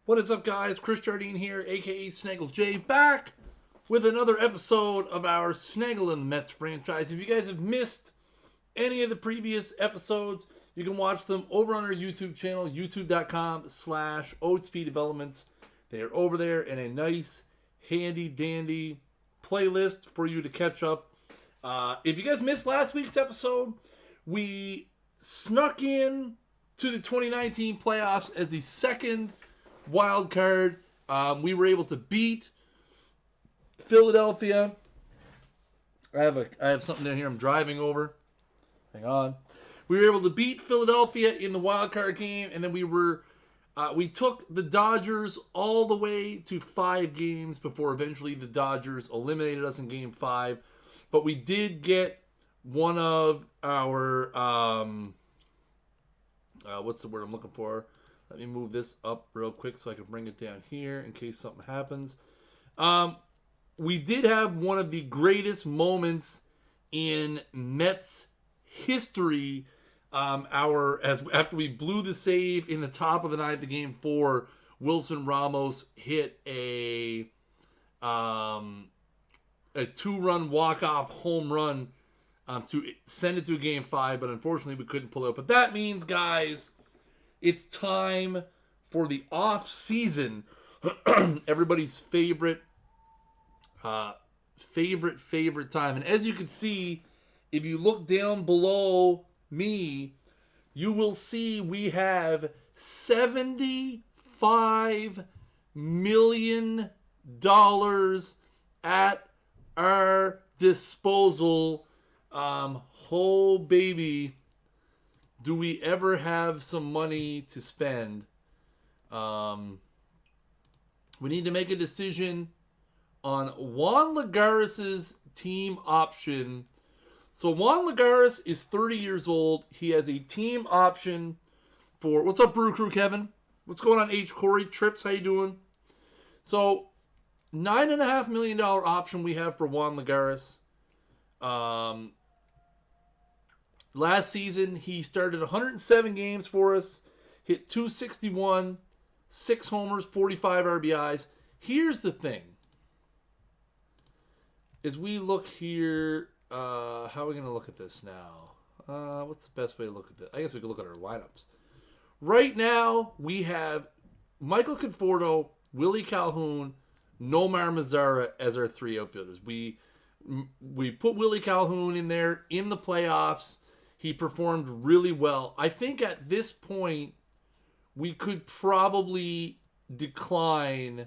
What is up, guys? Chris Jardine here, aka Snaggle J, back with another episode of our Snaggle and the Mets franchise. If you guys have missed any of the previous episodes, you can watch them over on our YouTube channel, youtube.com/OOTP Developments. They are over there in a nice, handy dandy playlist for you to catch up. If you guys missed last week's episode, we snuck in to the 2019 playoffs as the second wild card. We were able to beat Philadelphia. I have something down here I'm driving over. Hang on. We were able to beat Philadelphia in the wild card game, and then we took the Dodgers all the way to 5 games before eventually the Dodgers eliminated us in game 5. But we did get one of our what's the word I'm looking for? Let me move this up real quick so I can bring it down here in case something happens. We did have one of the greatest moments in Mets history. After we blew the save in the top of the ninth of game 4, Wilson Ramos hit a 2-run walk-off home run to send it to game 5, but unfortunately we couldn't pull it. But that means, guys, it's time for the off-season. Everybody's favorite time. And as you can see, if you look down below me, you will see we have $75 million at our disposal. Oh, baby. Do we ever have some money to spend? We need to make a decision on Juan Lagares' team option. So Juan Lagares is 30 years old. He has a team option for... What's up, Brew Crew, Kevin? What's going on, H. Corey? Trips, how you doing? So, $9.5 million option we have for Juan Lagares. Last season, he started 107 games for us, hit .261, 6 homers, 45 RBIs. Here's the thing. As we look here, how are we going to look at this now? What's the best way to look at this? I guess we could look at our lineups. Right now, we have Michael Conforto, Willie Calhoun, Nomar Mazara as our 3 outfielders. We put Willie Calhoun in there in the playoffs. He performed really well. I think at this point, we could probably decline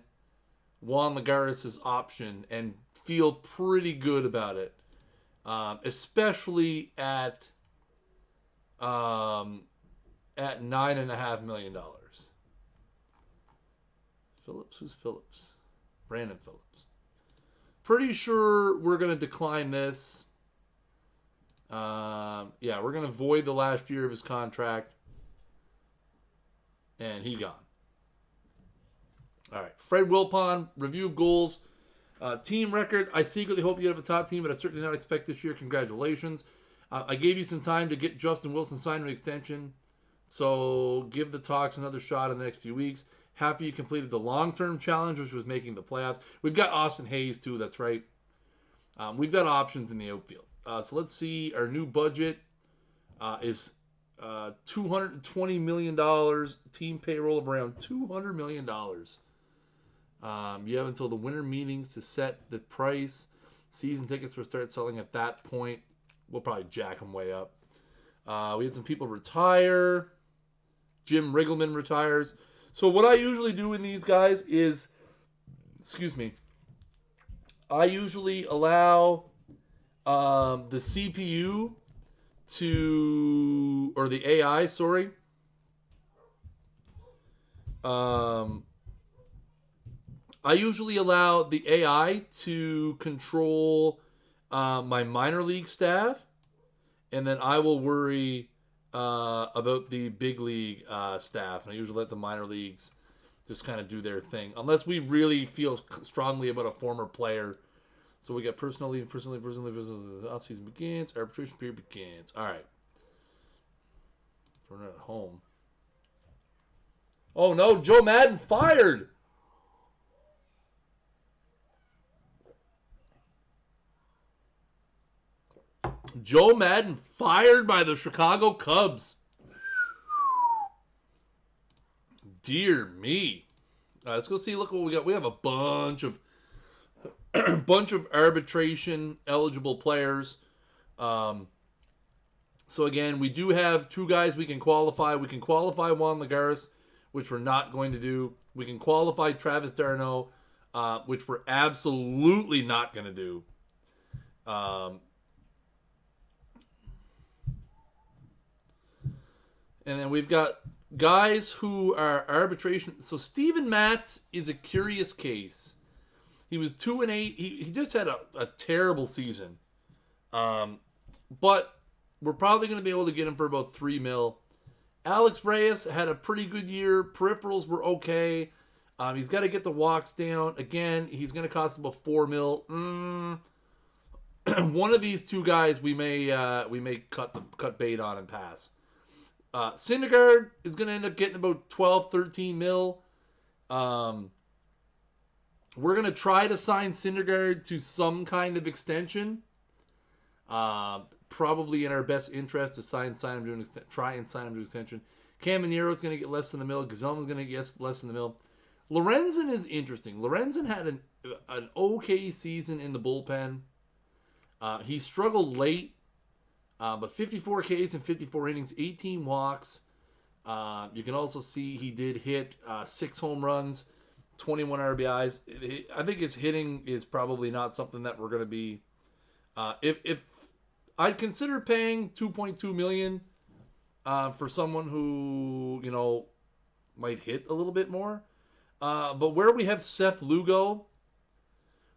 Juan Lagares' option and feel pretty good about it, especially at $9.5 million. Phillips? Who's Phillips? Brandon Phillips. Pretty sure we're going to decline this. We're going to void the last year of his contract. And he gone. All right. Fred Wilpon, review of goals. Team record. I secretly hope you have a top team, but I certainly not expect this year. Congratulations. I gave you some time to get Justin Wilson signed an extension. So give the talks another shot in the next few weeks. Happy you completed the long-term challenge, which was making the playoffs. We've got Austin Hayes, too. That's right. We've got options in the outfield. So let's see. Our new budget is $220 million. Team payroll of around $200 million. You have until the winter meetings to set the price. Season tickets will start selling at that point. We'll probably jack them way up. We had some people retire. Jim Riggleman retires. So what I usually do in these guys is, I usually allow the CPU or the AI, sorry. I usually allow the AI to control my minor league staff, and then I will worry about the big league staff. And I usually let the minor leagues just kind of do their thing, unless we really feel strongly about a former player. So we got personal leave, the off-season begins, arbitration period begins. All right. We're not at home. Oh no, Joe Madden fired. Joe Madden fired by the Chicago Cubs. Dear me. Let's go see. Look what we got. We have a bunch of arbitration eligible players. So again, we do have 2 guys we can qualify. We can qualify Juan Lagares, which we're not going to do. We can qualify Travis d'Arnaud, which we're absolutely not going to do. And then we've got guys who are arbitration. So Steven Matz is a curious case. He was 2-8. He just had a terrible season. But we're probably going to be able to get him for about $3 million. Alex Reyes had a pretty good year. Peripherals were okay. He's got to get the walks down. Again, he's going to cost about $4 million. One of these 2 guys we may cut bait on and pass. Syndergaard is going to end up getting about 12, 13 mil. We're going to try to sign Syndergaard to some kind of extension. Probably in our best interest to sign him to an extension. Try and sign him to an extension. Cam Minero is going to get less than $1 million. Gazelman's going to get less than $1 million. Lorenzen is interesting. Lorenzen had an okay season in the bullpen. He struggled late. But 54 Ks in 54 innings, 18 walks. You can also see he did hit 6 home runs, 21 RBIs. I think his hitting is probably not something that we're going to be. If I'd consider paying $2.2 million for someone who might hit a little bit more, but where we have Seth Lugo,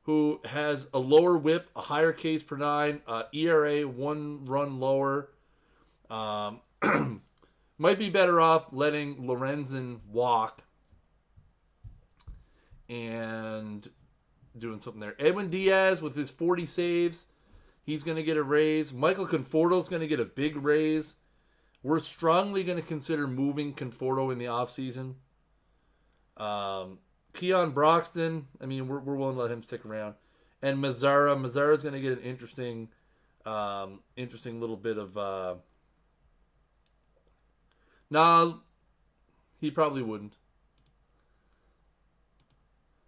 who has a lower whip, a higher Ks per 9, ERA 1 run lower. Might be better off letting Lorenzen walk and doing something there. Edwin Diaz with his 40 saves, he's going to get a raise. Michael Conforto is going to get a big raise. We're strongly going to consider moving Conforto in the offseason. Keon Broxton, I mean, we're willing to let him stick around. And Mazzara's going to get an interesting little bit of... No, he probably wouldn't.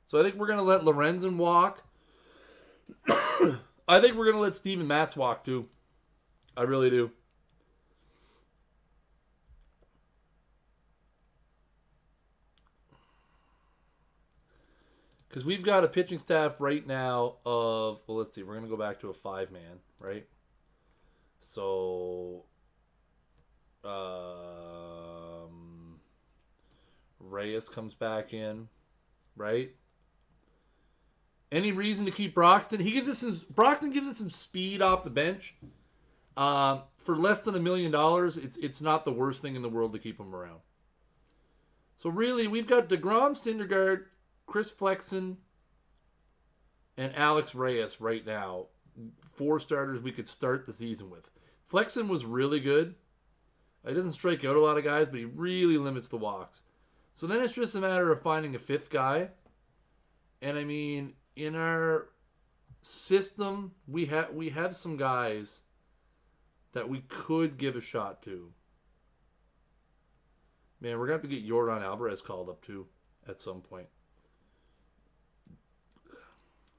So I think we're going to let Lorenzen walk. I think we're going to let Steven Matz walk, too. I really do. Because we've got a pitching staff right now of, well, let's see, we're going to go back to a 5-man, right? So, Reyes comes back in, right? Any reason to keep Broxton? Broxton gives us some speed off the bench. For less than $1 million, it's not the worst thing in the world to keep him around. So really, we've got DeGrom, Syndergaard, Chris Flexen, and Alex Reyes right now. 4 starters we could start the season with. Flexen was really good. He doesn't strike out a lot of guys, but he really limits the walks. So then it's just a matter of finding a 5th guy. And I mean, in our system, we have some guys that we could give a shot to. Man, we're going to have to get Yordan Alvarez called up too at some point.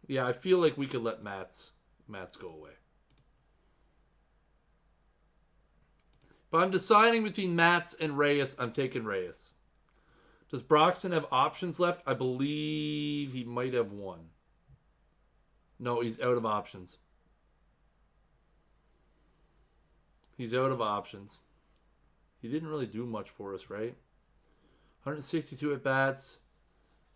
Yeah, I feel like we could let Matz go away. But I'm deciding between Matz and Reyes. I'm taking Reyes. Does Broxton have options left? I believe he might have 1. No, he's out of options. He's out of options. He didn't really do much for us, right? 162 at-bats.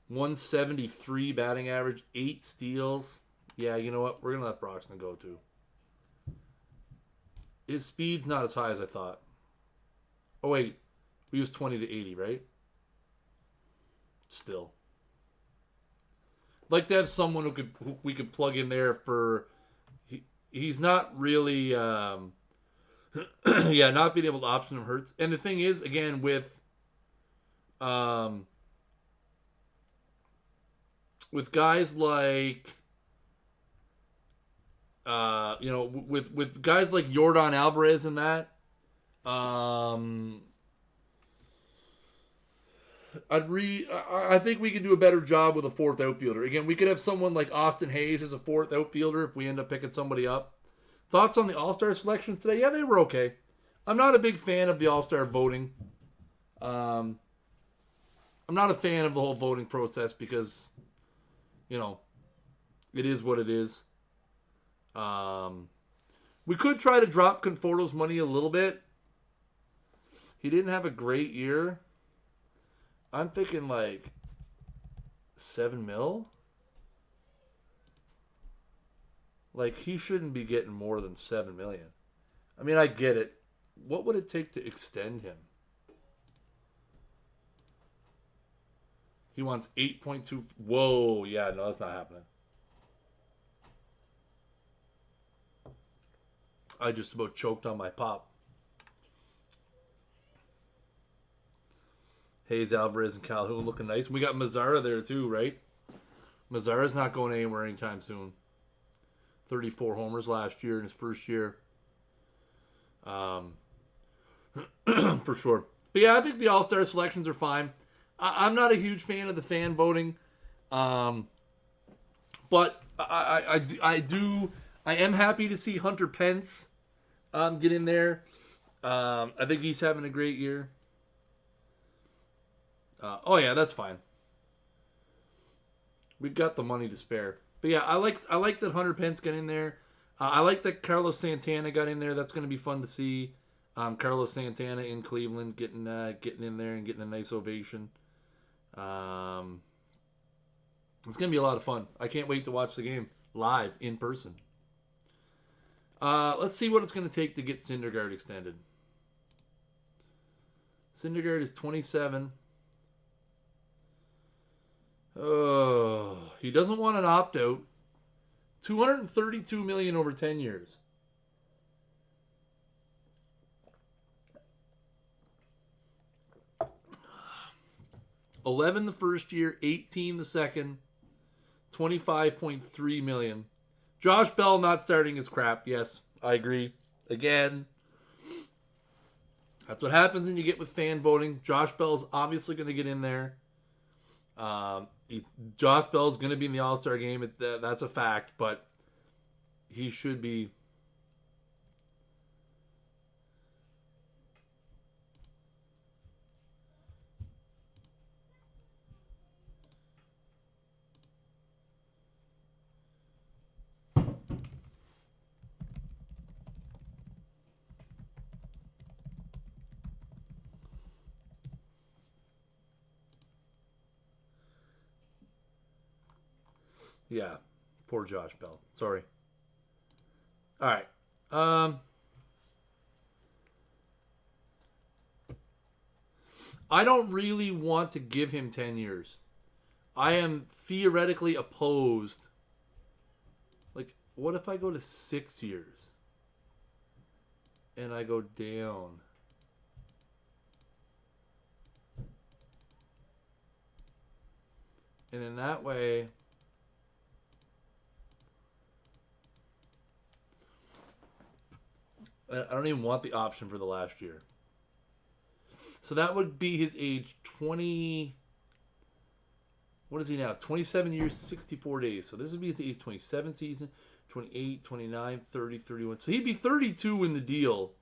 173 batting average, 8 steals. Yeah, you know what? We're going to let Broxton go too. His speed's not as high as I thought. Oh, wait. We used 20 to 80, right? Still. I'd like to have someone who we could plug in there for... He's not really... not being able to option him hurts. And the thing is, again, with Um, with guys like, with guys like Yordan Alvarez and that, um, I think we could do a better job with a fourth outfielder. Again, we could have someone like Austin Hayes as a fourth outfielder if we end up picking somebody up. Thoughts on the All-Star selections today? Yeah, they were okay. I'm not a big fan of the All-Star voting. I'm not a fan of the whole voting process because, it is what it is. We could try to drop Conforto's money a little bit. He didn't have a great year. I'm thinking like $7 million. Like, he shouldn't be getting more than $7 million. I mean, I get it. What would it take to extend him? He wants 8.2. Whoa, yeah, no, that's not happening. I just about choked on my pop. Hayes, Alvarez, and Calhoun looking nice. We got Mazzara there too, right? Mazzara's not going anywhere anytime soon. 34 homers last year in his first year. For sure. But yeah, I think the All-Star selections are fine. I'm not a huge fan of the fan voting. But I am happy to see Hunter Pence get in there. I think he's having a great year. Oh yeah, that's fine. We've got the money to spare. But yeah, I like that Hunter Pence got in there. I like that Carlos Santana got in there. That's going to be fun to see. Carlos Santana in Cleveland getting in there and getting a nice ovation. It's going to be a lot of fun. I can't wait to watch the game live in person. Let's see what it's going to take to get Syndergaard extended. Syndergaard is 27. Oh, he doesn't want an opt-out. $232 million over 10 years. $11 the first year, $18 the second, $25.3 million. Josh Bell not starting is crap. Yes, I agree. Again, that's what happens when you get with fan voting. Josh Bell's obviously going to get in there. Josh Bell's going to be in the All-Star game. That's a fact, but he should be. Yeah, poor Josh Bell. Sorry. All right. I don't really want to give him 10 years. I am theoretically opposed. Like, what if I go to 6 years? And I go down. And in that way, I don't even want the option for the last year. So that would be his age 20. What is he now? 27 years, 64 days. So this would be his age 27 season, 28, 29, 30, 31. So he'd be 32 in the deal.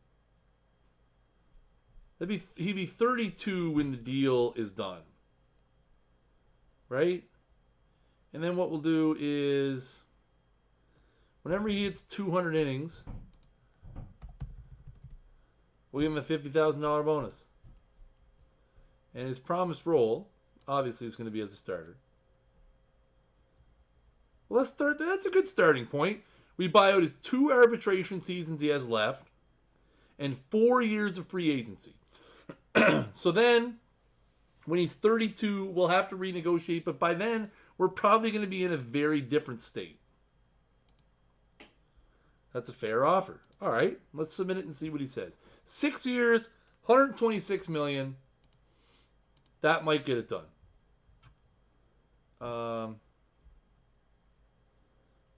He'd be 32 when the deal is done. Right? And then what we'll do is whenever he hits 200 innings, we'll give him a $50,000 bonus. And his promised role, obviously, is going to be as a starter. Well, let's start. That's a good starting point. We buy out his 2 arbitration seasons he has left and 4 years of free agency. So then, when he's 32, we'll have to renegotiate. But by then, we're probably going to be in a very different state. That's a fair offer. All right, let's submit it and see what he says. 6 years, $126 million. That might get it done.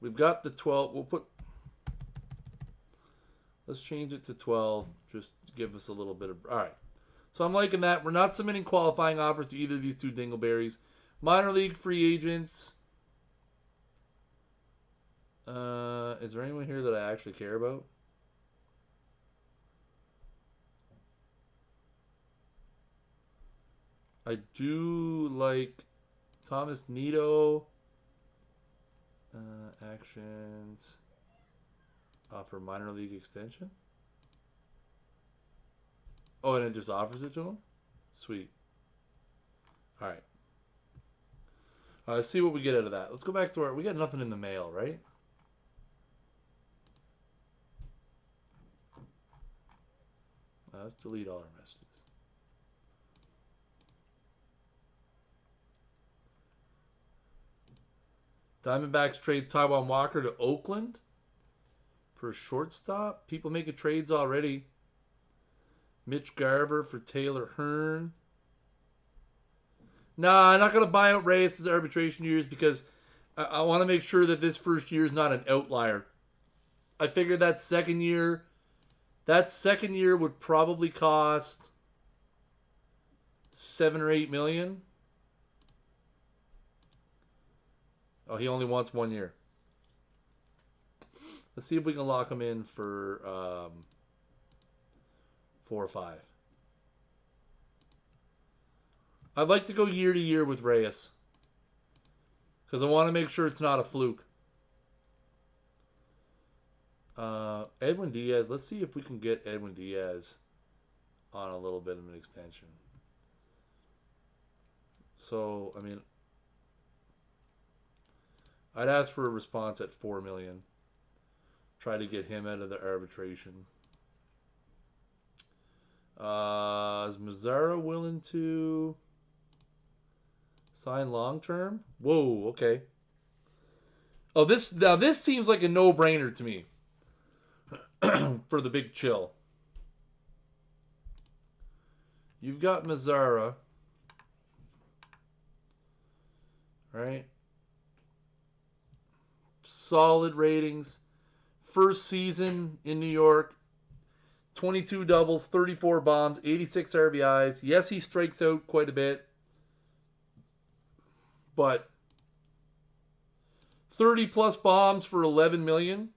We've got the 12. Let's change it to 12. Just to give us a little bit of... All right. So I'm liking that. We're not submitting qualifying offers to either of these two dingleberries. Minor league free agents. Is there anyone here that I actually care about? I do like Thomas Nito. Actions. Offer minor league extension. Oh, and it just offers it to him? Sweet. All right. Let's see what we get out of that. Let's go back to our... We got nothing in the mail, right? Let's delete all our messages. Diamondbacks trade Taiwan Walker to Oakland for a shortstop. People making trades already. Mitch Garver for Taylor Hearn. Nah, I'm not going to buy out Reyes' arbitration years because I want to make sure that this first year is not an outlier. I figured that second year would probably cost $7 or $8 million. Oh, he only wants 1 year. Let's see if we can lock him in for 4 or 5. I'd like to go year to year with Reyes because I want to make sure it's not a fluke. Edwin Diaz. Let's see if we can get Edwin Diaz on a little bit of an extension. So, I mean, I'd ask for a response at $4 million. Try to get him out of the arbitration. Is Mazzara willing to sign long term? Whoa, okay. Oh, this seems like a no-brainer to me. For the big chill. You've got Mazzara. Right? Solid ratings. First season in New York. 22 doubles, 34 bombs, 86 RBIs. Yes, he strikes out quite a bit. But 30 plus bombs for 11 million.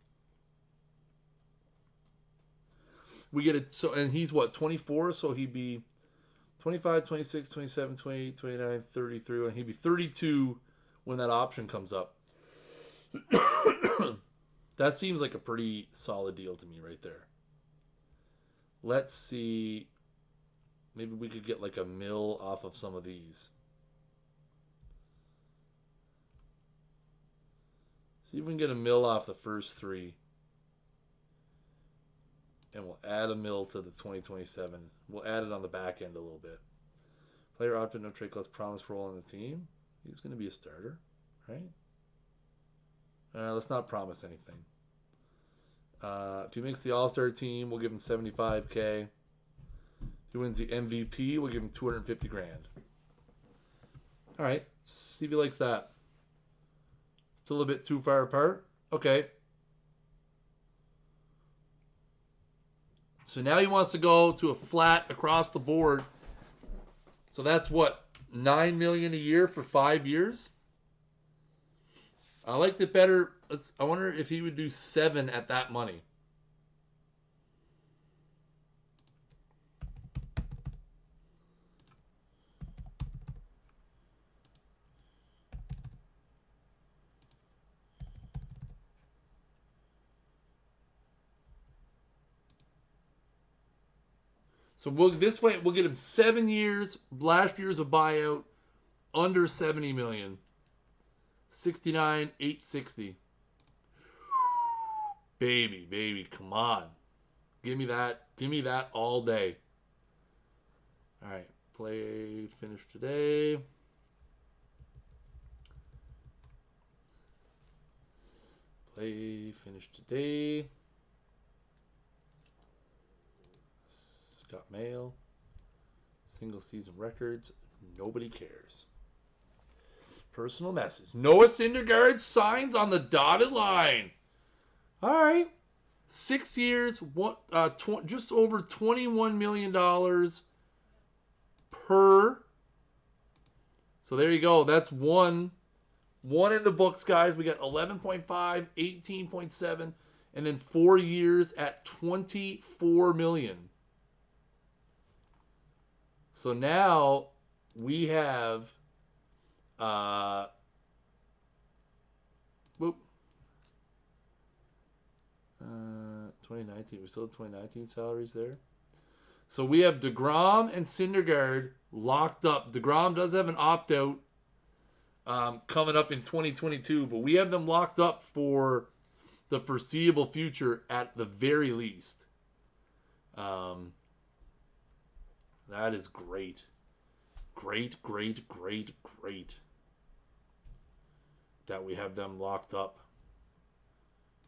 We get it. So, and he's what, 24? So he'd be 25, 26, 27, 28, 29, 33. And he'd be 32 when that option comes up. That seems like a pretty solid deal to me right there. Let's see. Maybe we could get like $1 million off of some of these. See if we can get $1 million off the first 3. And we'll add $1 million to the 2027. We'll add it on the back end a little bit. Player opted no trade clause promise role on the team. He's going to be a starter, right? Let's not promise anything. If he makes the All-Star team, we'll give him $75K. If he wins the MVP, we'll give him $250,000. All right, let's see if he likes that. It's a little bit too far apart. Okay. So now he wants to go to a flat across the board. So that's what, $9 million a year for 5 years? I liked it better. I wonder if he would do 7 at that money. So this way we'll get him 7 years. Last year's a buyout under $70 million. 69,860. Baby, come on. Give me that all day. All right, play finish today. Play finish today. Got mail. Single season records. Nobody cares. Personal message. Noah Syndergaard signs on the dotted line. All right. 6 years, just over $21 million per. So there you go. That's one in the books, guys. We got 11.5, 18.7, and then 4 years at $24 million. So now we have 2019. We still have 2019 salaries there. So we have DeGrom and Syndergaard locked up. DeGrom does have an opt-out coming up in 2022, but we have them locked up for the foreseeable future at the very least. That is great. Great that we have them locked up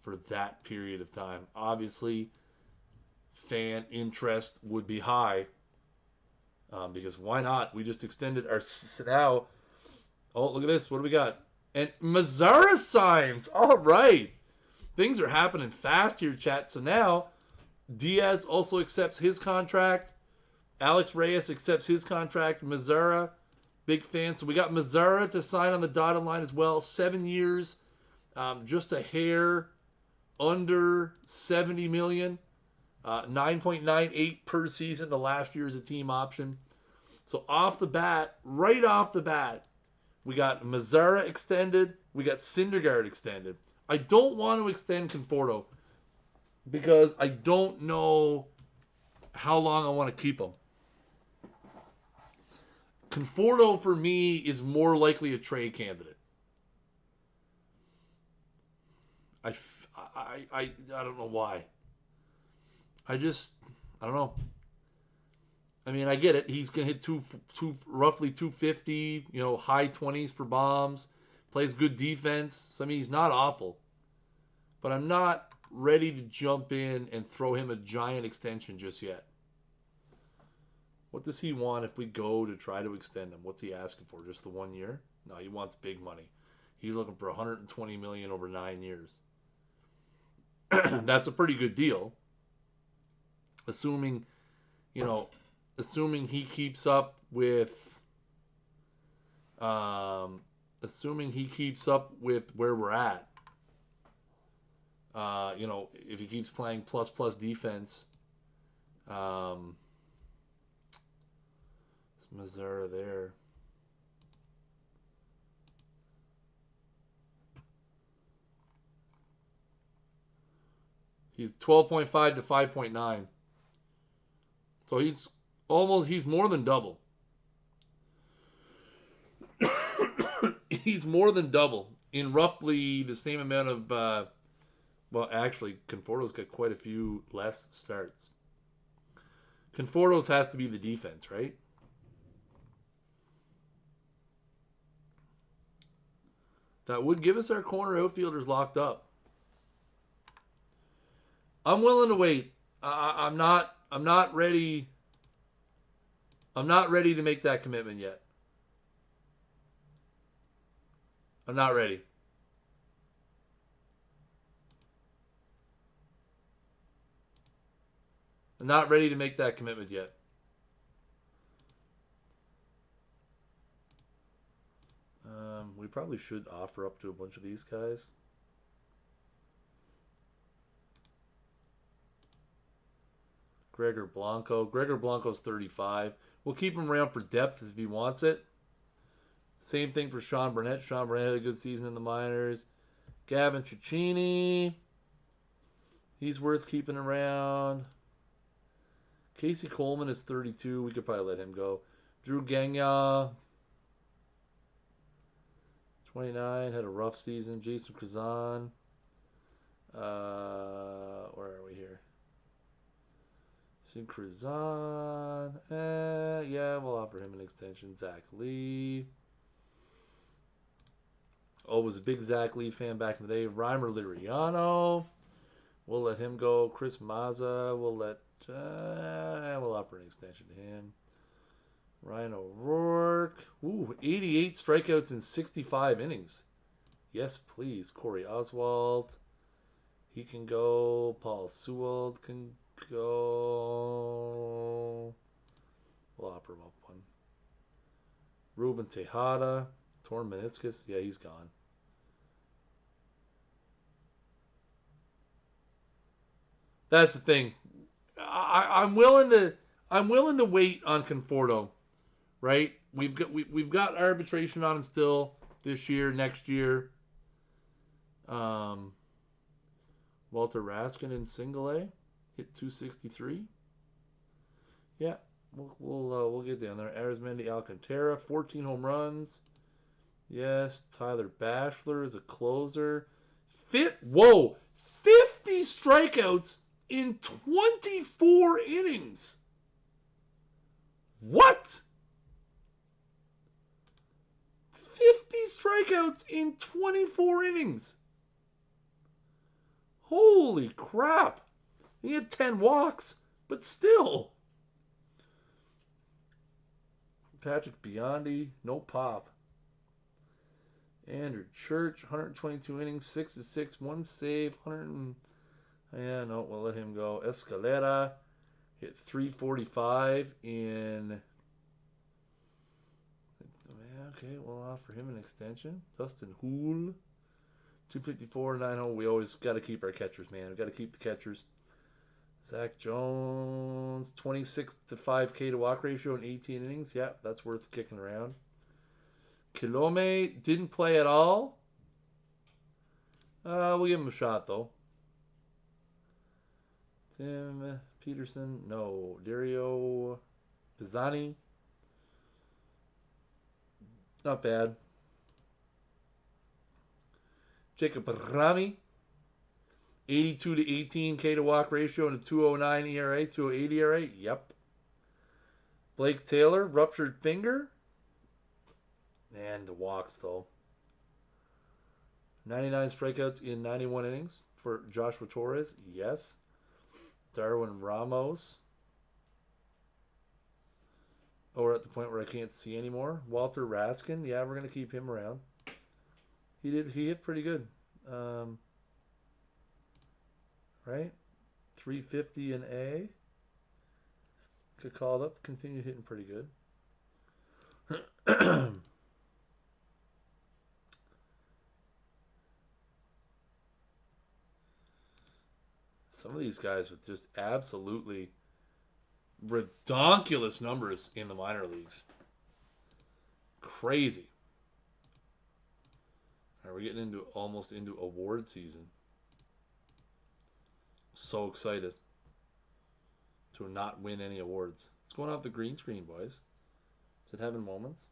for that period of time. Obviously, fan interest would be high because why not? We just extended our now. Oh, look at this. What do we got? And Mazzara signs. All right. Things are happening fast here, chat. So now Diaz also accepts his contract. Alex Reyes accepts his contract. Mazzara, big fan. So we got Mazzara to sign on the dotted line as well. 7 years, just a hair under $70 million. 9.98 per season. The last year is a team option. So right off the bat, we got Mazzara extended. We got Syndergaard extended. I don't want to extend Conforto because I don't know how long I want to keep him. Conforto, for me, is more likely a trade candidate. I don't know why. I don't know. I mean, I get it. He's going to hit roughly 250, high 20s for bombs. Plays good defense. So, I mean, he's not awful. But I'm not ready to jump in and throw him a giant extension just yet. What does he want if we go to try to extend him? What's he asking for? Just the 1 year? No, he wants big money. He's looking for $120 million over 9 years. That's a pretty good deal. Assuming he keeps up with where we're at. If he keeps playing plus defense, Mazzara there. He's 12.5 to 5.9. So he's more than double. He's more than double in roughly the same amount of actually, Conforto's got quite a few less starts. Conforto's has to be the defense, right? That would give us our corner outfielders locked up. I'm willing to wait. I'm not ready. I'm not ready to make that commitment yet. I'm not ready. I'm not ready to make that commitment yet. We probably should offer up to a bunch of these guys. Gregor Blanco's 35. We'll keep him around for depth if he wants it. Same thing for Sean Burnett. Sean Burnett had a good season in the minors. Gavin Cecchini. He's worth keeping around. Casey Coleman is 32. We could probably let him go. Drew Gagnon, 29. Had a rough season. Jason Krazan. Where are we here? Krazan. Yeah, we'll offer him an extension. Zach Lee. Was a big Zach Lee fan back in the day. Reimer Liriano. We'll let him go. Chris Mazza. We'll offer an extension to him. Ryan O'Rourke. York. Ooh, 88 strikeouts in 65 innings. Yes, please. Corey Oswald. He can go. Paul Sewell can go. We'll offer him up one. Ruben Tejada. Torn meniscus. Yeah, he's gone. That's the thing. I'm willing to wait on Conforto, right? We've got arbitration on him still this year, next year. Walter Raskin in single A hit 263. Yeah, we'll get down there. Arizmendi Alcantara, 14 home runs. Yes, Tyler Bachelor is a closer. 50 strikeouts in 24 innings. What? 50 strikeouts in 24 innings. Holy crap. He had 10 walks, but still. Patrick Biondi, no pop. Andrew Church, 122 innings, 6-6, 1 save, 100. Yeah, no, we'll let him go. Escalera hit 345 in. Okay, we'll offer him an extension. Dustin Houle, 254, 90. We always got to keep our catchers, man. We got to keep the catchers. Zach Jones, 26 to 5K to walk ratio in 18 innings. Yeah, that's worth kicking around. Kilome didn't play at all. We'll give him a shot, though. Tim Peterson, no. Dario Pisani, not bad. Jacob Rami, 82 to 18K to walk ratio and a 209 ERA, 208 ERA. Yep. Blake Taylor, ruptured finger. And the walks, though. 99 strikeouts in 91 innings for Joshua Torres. Yes. Darwin Ramos. Oh, we're at the point where I can't see anymore. Walter Raskin. Yeah, we're going to keep him around. He hit pretty good. Right? 350 in A. Could call it up. Continued hitting pretty good. Some of these guys with just absolutely redonkulous numbers in the minor leagues. Crazy. All right, we're getting almost into award season. So excited to not win any awards. It's going off the green screen, boys. Is it having moments?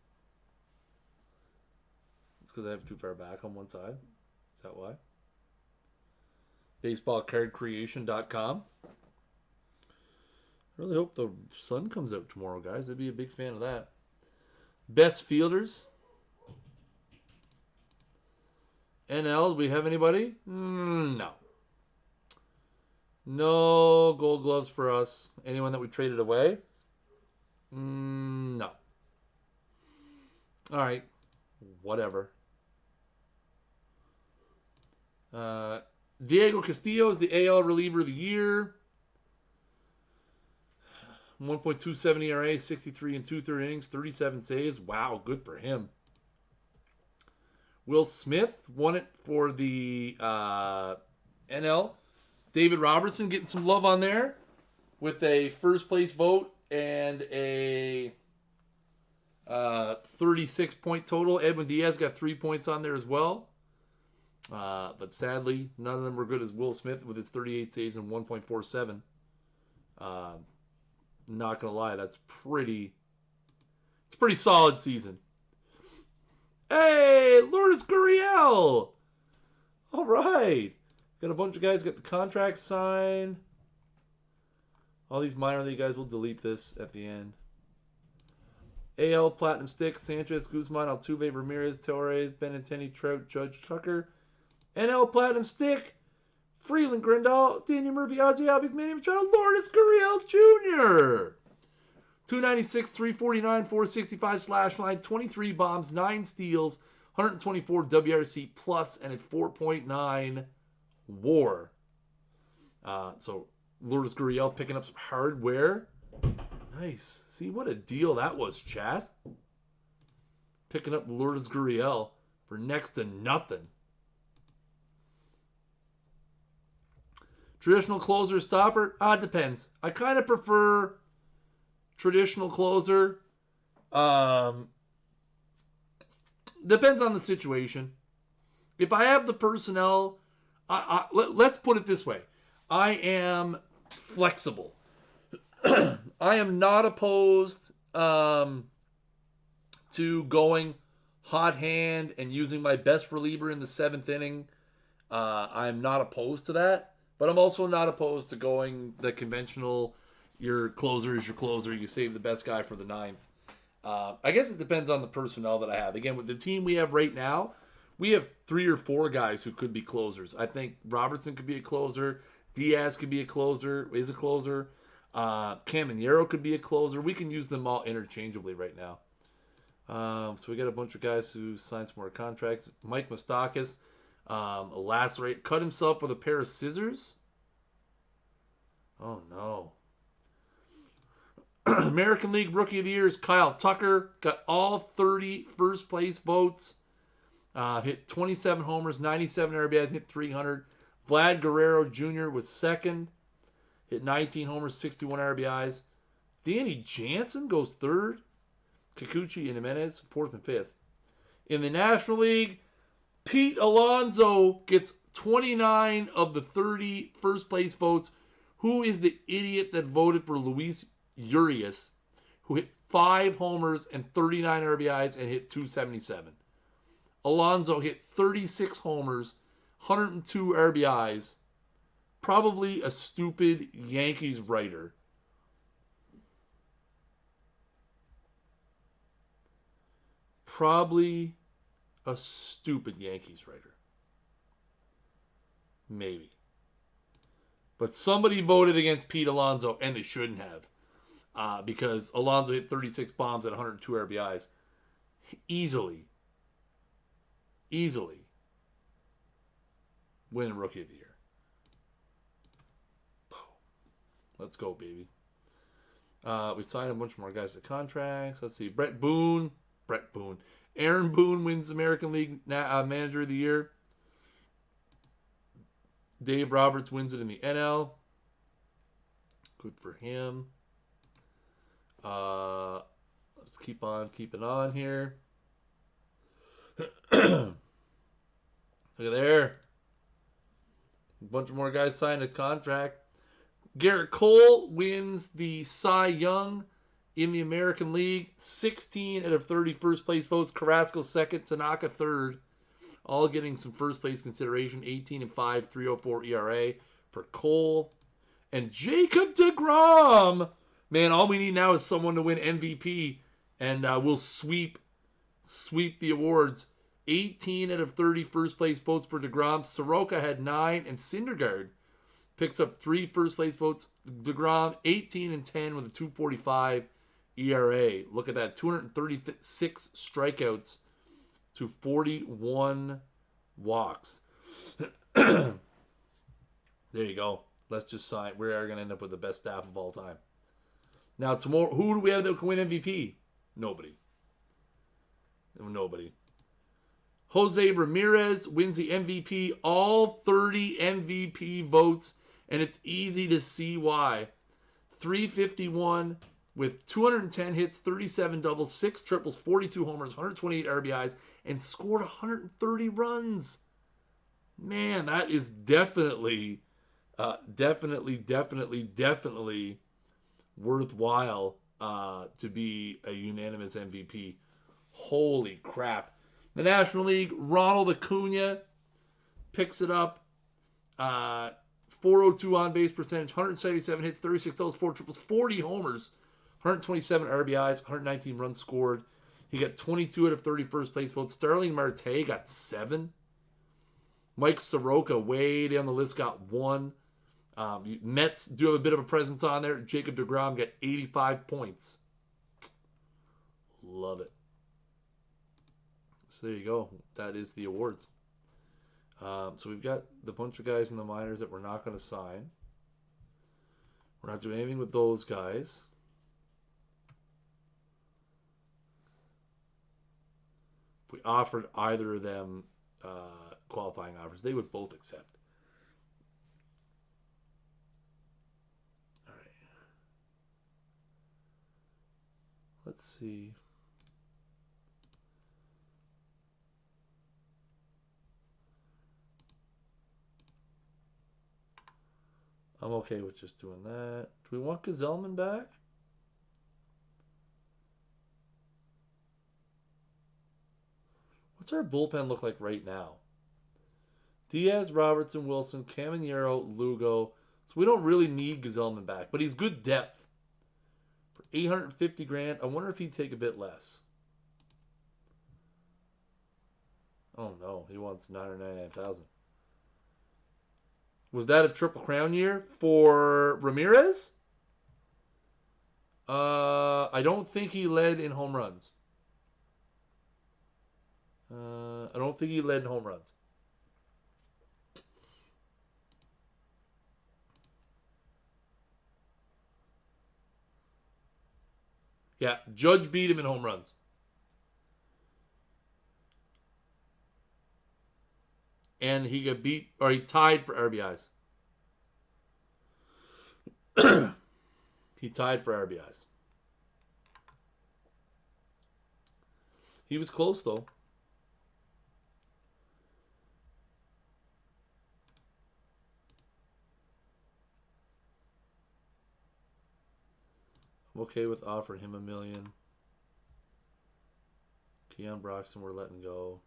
It's because I have too far back on one side. Is that why? BaseballCardCreation.com. I really hope the sun comes out tomorrow, guys. I'd be a big fan of that. Best fielders. NL, do we have anybody? No. No gold gloves for us. Anyone that we traded away? No. All right. Whatever. Diego Castillo is the AL reliever of the year. 1.27 ERA, 63 and 2/3 innings, 37 saves. Wow, good for him. Will Smith won it for the NL. David Robertson getting some love on there with a first place vote and a 36-point total. Edwin Diaz got 3 points on there as well. But sadly, none of them were good as Will Smith with his 38 saves and 1.47. Not gonna lie, it's a pretty solid season. Hey, Lourdes Gurriel! All right. Got a bunch of guys got the contract signed. All these minor league guys, will delete this at the end. AL Platinum Stick, Sanchez, Guzman, Altuve, Ramirez, Torres, Benintendi, Trout, Judge, Tucker. NL Platinum Stick, Freeland, Grandal, Daniel Murphy, Ozzie Albies, Manny Machado, Lourdes Gurriel Jr. 296, 349, 465 slash line, 23 bombs, 9 steals, 124 WRC plus, and a 4.9 WAR. So Lourdes Gurriel picking up some hardware. Nice. See what a deal that was, chat. Picking up Lourdes Gurriel for next to nothing. Traditional closer stopper? Depends. I kind of prefer traditional closer. Depends on the situation. If I have the personnel, let's put it this way. I am flexible. I am not opposed to going hot hand and using my best reliever in the 7th inning. I'm not opposed to that. But I'm also not opposed to going the conventional, your closer is your closer, you save the best guy for the 9th. I guess it depends on the personnel that I have. Again, with the team we have right now, we have 3 or 4 guys who could be closers. I think Robertson could be a closer. Diaz could be a closer, is a closer. Caminero could be a closer. We can use them all interchangeably right now. So we got a bunch of guys who signed some more contracts. Mike Moustakas, lacerate, cut himself with a pair of scissors. Oh no. American League Rookie of the Year is Kyle Tucker. Got all 30 first place votes. Hit 27 homers, 97 RBIs, hit 300. Vlad Guerrero Jr. was second. Hit 19 homers, 61 RBIs. Danny Jansen goes third. Kikuchi and Jimenez, 4th and 5th. In the National League, Pete Alonso gets 29 of the 30 first place votes. Who is the idiot that voted for Luis Urias, who hit 5 homers and 39 RBIs and hit 277? Alonso hit 36 homers, 102 RBIs. Probably a stupid Yankees writer. Probably a stupid Yankees writer. Maybe. But somebody voted against Pete Alonso, and they shouldn't have. Because Alonso hit 36 bombs at 102 RBIs. Easily win Rookie of the Year. Let's go, baby. We signed a bunch more guys to contracts. Let's see. Brett Boone. Aaron Boone wins American League Manager of the Year. Dave Roberts wins it in the NL. Good for him. Let's keep on keeping on here. Look at there. A bunch of more guys signed a contract. Gerrit Cole wins the Cy Young in the American League. 16 out of 30 first place votes. Carrasco second. Tanaka third. All getting some first place consideration. 18-5, 3.04 ERA for Cole. And Jacob deGrom. Man, all we need now is someone to win MVP. And we'll sweep the awards. 18 out of 30 first place votes for deGrom. Soroka had 9. And Syndergaard picks up 3 first place votes. deGrom 18-10 with a 2.45 ERA. Look at that. 236 strikeouts to 41 walks. There you go. Let's just sign. We are going to end up with the best staff of all time. Now, tomorrow, who do we have that can win MVP? Nobody. Jose Ramirez wins the MVP. All 30 MVP votes. And it's easy to see why. 351 with 210 hits, 37 doubles, 6 triples, 42 homers, 128 RBIs, and scored 130 runs. Man, that is definitely worthwhile to be a unanimous MVP. Holy crap. The National League, Ronald Acuna picks it up. 402 on-base percentage, 177 hits, 36 doubles, 4 triples, 40 homers, 127 RBIs, 119 runs scored. He got 22 out of 30 first place votes. Starling Marte got 7. Mike Soroka, way down the list, got 1. Mets do have a bit of a presence on there. Jacob deGrom got 85 points. Love it. So there you go. That is the awards. So we've got the bunch of guys in the minors that we're not going to sign. We're not doing anything with those guys. If we offered either of them qualifying offers, they would both accept. All right. Let's see. I'm okay with just doing that. Do we want Gazelman back? What's our bullpen look like right now? Diaz, Robertson, Wilson, Caminero, Lugo. So we don't really need Gazelman back, but he's good depth. For $850,000, I wonder if he'd take a bit less. Oh no, he wants $999,000. Was that a Triple Crown year for Ramirez? I don't think he led in home runs. I don't think he led in home runs. Yeah, Judge beat him in home runs. And he got beat, or he tied for RBIs. He tied for RBIs. He was close, though. I'm okay with offering him $1 million. Keon Broxton, we're letting go.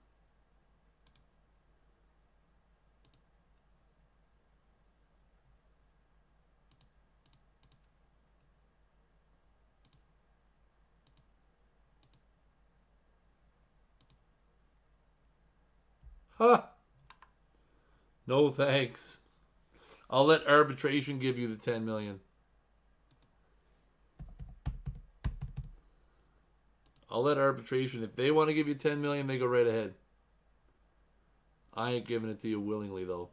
Huh. No thanks. I'll let arbitration give you the $10 million. I'll let arbitration. If they want to give you $10 million, they go right ahead. I ain't giving it to you willingly, though.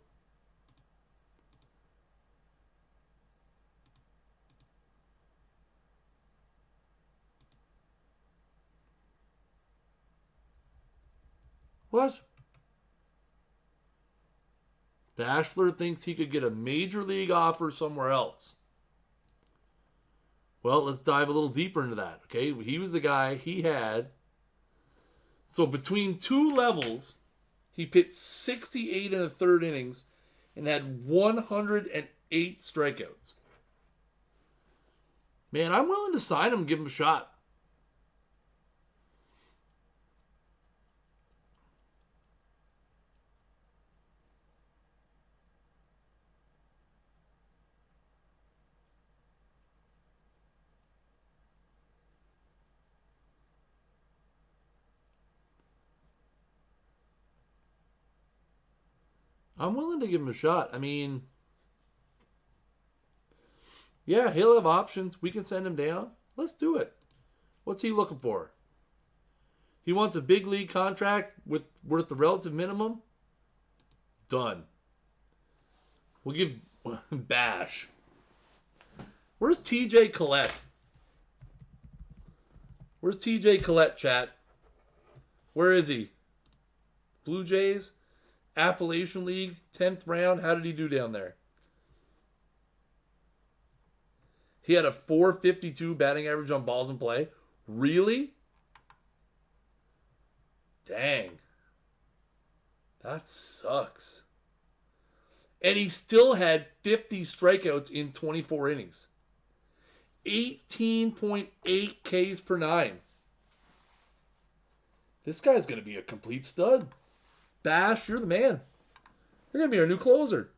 What? Bachelor thinks he could get a major league offer somewhere else. Well, let's dive a little deeper into that, okay? He was the guy, he had... So between two levels, he pitched 68 in the third innings and had 108 strikeouts. Man, I'm willing to sign him and give him a shot. I'm willing to give him a shot. I mean, yeah, he'll have options. We can send him down. Let's do it. What's he looking for? He wants a big league contract with worth the relative minimum. Done. We'll give Bash. Where's TJ Collette? Where's TJ Collette, chat? Where is he? Blue Jays? Appalachian League? 10th round? How did he do down there? He had a .452 batting average on balls in play. Really? Dang. That sucks. And he still had 50 strikeouts in 24 innings. 18.8 Ks per 9. This guy's going to be a complete stud. Bash, you're the man. You're going to be our new closer.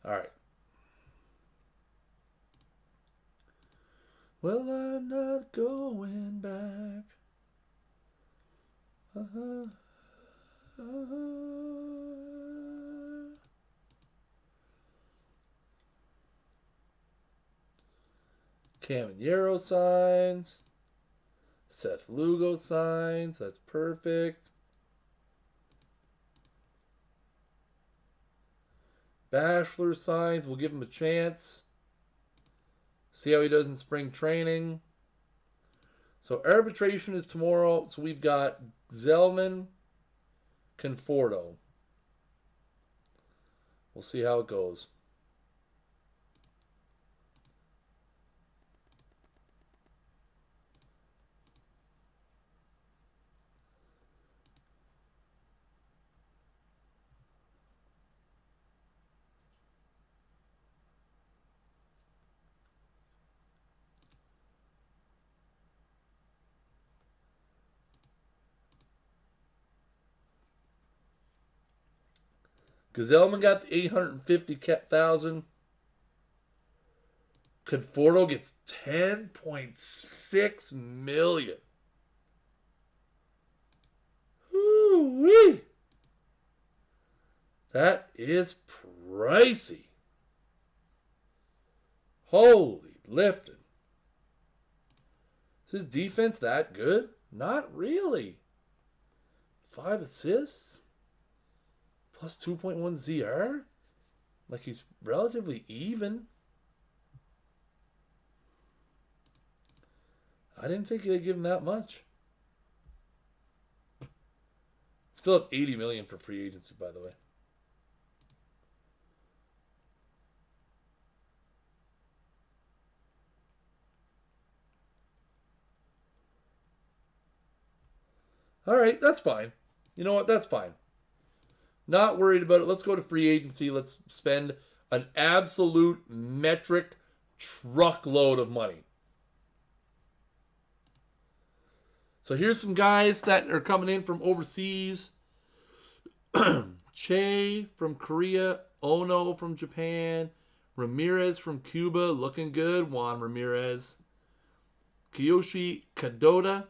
All right. Well, I'm not going back. Caminero signs. Seth Lugo signs. That's perfect. Bachelor signs. We'll give him a chance. See how he does in spring training. So arbitration is tomorrow. So we've got Zellman, Conforto. We'll see how it goes. Gazelman got the 850,000. Conforto gets 10.6 million. Woo-wee. That is pricey. Holy lifting. Is his defense that good? Not really. 5 assists. Plus 2.1 ZR? Like he's relatively even. I didn't think they'd give him that much. Still have 80 million for free agency, by the way. All right, that's fine. You know what? That's fine. Not worried about it. Let's go to free agency. Let's spend an absolute metric truckload of money. So here's some guys that are coming in from overseas. Che from Korea. Ono from Japan. Ramirez from Cuba. Looking good. Juan Ramirez. Kiyoshi Kadota.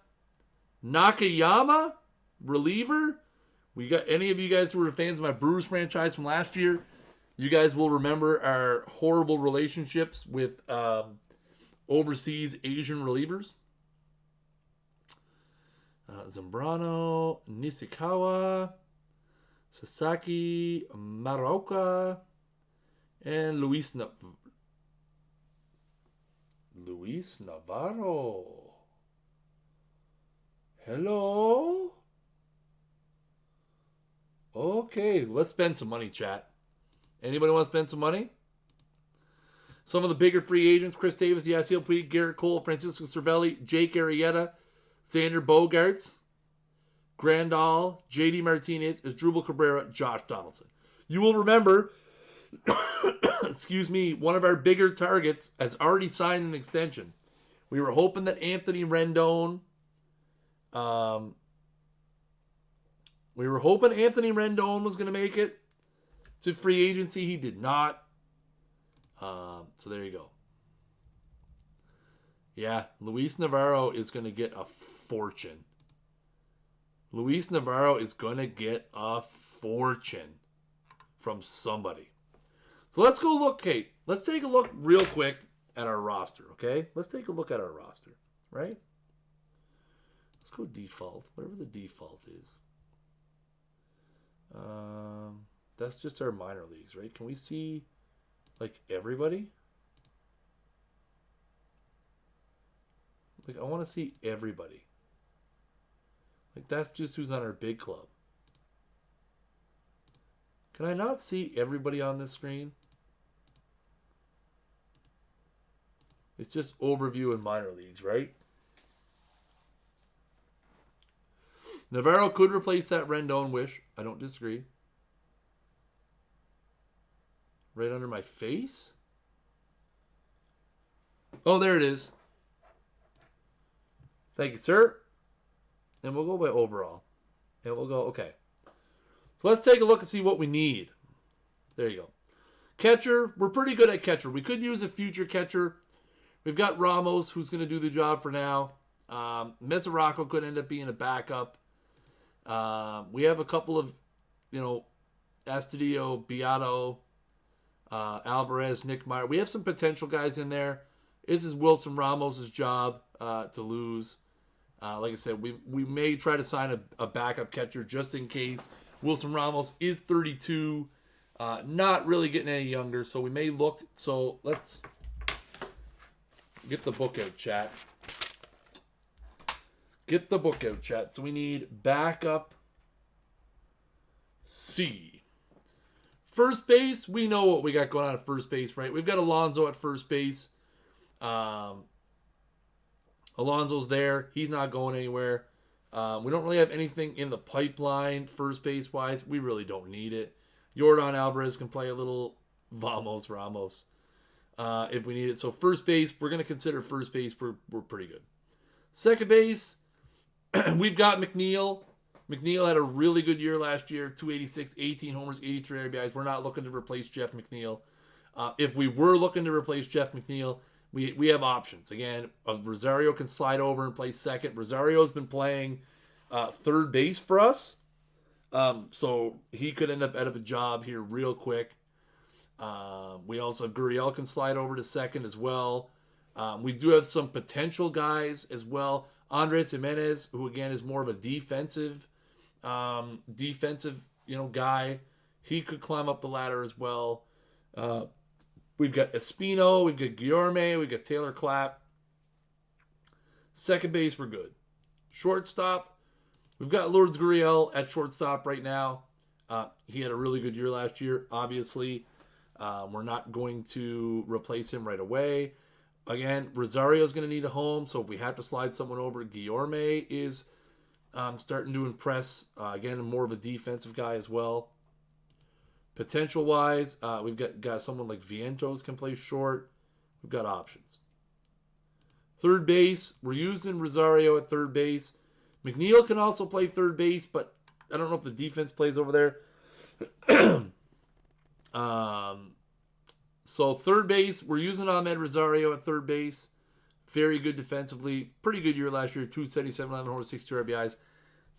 Nakayama. Reliever. We got any of you guys who were fans of my Brewers franchise from last year, you guys will remember our horrible relationships with overseas Asian relievers. Zambrano, Nishikawa, Sasaki, Maroka, and Luis Navarro. Hello? Okay, let's spend some money, chat. Anybody want to spend some money? Some of the bigger free agents: Chris Davis, Yasiel Puig, Gerrit Cole, Francisco Cervelli, Jake Arrieta, Xander Bogaerts, Grandal, JD Martinez, Asdrubal Cabrera, Josh Donaldson. You will remember, excuse me, one of our bigger targets has already signed an extension. We were hoping that Anthony Rendon, was going to make it to free agency. He did not. So there you go. Yeah, Luis Navarro is going to get a fortune. Luis Navarro is going to get a fortune from somebody. So let's go look, Kate. Let's take a look real quick at our roster, okay? Let's take a look at our roster, right? Let's go default, whatever the default is. That's just our minor leagues, right? Can we see, like, everybody? Like, I want to see everybody. Like, that's just who's on our big club. Can I not see everybody on this screen? It's just overview in minor leagues, right? Navarro could replace that Rendon wish. I don't disagree. Right under my face? Oh, there it is. Thank you, sir. And we'll go by overall. And we'll go, okay. So let's take a look and see what we need. There you go. Catcher, we're pretty good at catcher. We could use a future catcher. We've got Ramos, who's going to do the job for now. Mesoraco could end up being a backup. We have a couple of, Astudillo, Beato, Alvarez, Nick Meyer. We have some potential guys in there. This is Wilson Ramos' job to lose. Like I said, we may try to sign a backup catcher just in case. Wilson Ramos is 32, not really getting any younger, so we may look. So let's get the book out, chat. Get the book out, chat. So we need backup C. First base, we know what we got going on at first base, right? We've got Alonso at first base. Alonso's there. He's not going anywhere. We don't really have anything in the pipeline first base-wise. We really don't need it. Yordan Alvarez can play a little Vamos Ramos if we need it. So first base, we're going to consider first base. We're pretty good. Second base, we've got McNeil. McNeil had a really good year last year. 286, 18 homers, 83 RBIs. We're not looking to replace Jeff McNeil. If we were looking to replace Jeff McNeil, we have options. Again, Rosario can slide over and play second. Rosario's been playing third base for us. So he could end up out of a job here real quick. We also have Gurriel can slide over to second as well. We do have some potential guys as well. Andres Jimenez, who again is more of a defensive guy. He could climb up the ladder as well. We've got Espino, we've got Guillorme, we've got Taylor Clapp. Second base, we're good. Shortstop, we've got Lourdes Gurriel at shortstop right now. He had a really good year last year, obviously. We're not going to replace him right away. Again, Rosario's going to need a home, so if we have to slide someone over, Guillorme is starting to impress. Again, more of a defensive guy as well. Potential-wise, we've got someone like Vientos can play short. We've got options. Third base, we're using Rosario at third base. McNeil can also play third base, but I don't know if the defense plays over there. So third base, we're using Ahmed Rosario at third base. Very good defensively. Pretty good year last year. 277, 11 homers, 62 RBIs.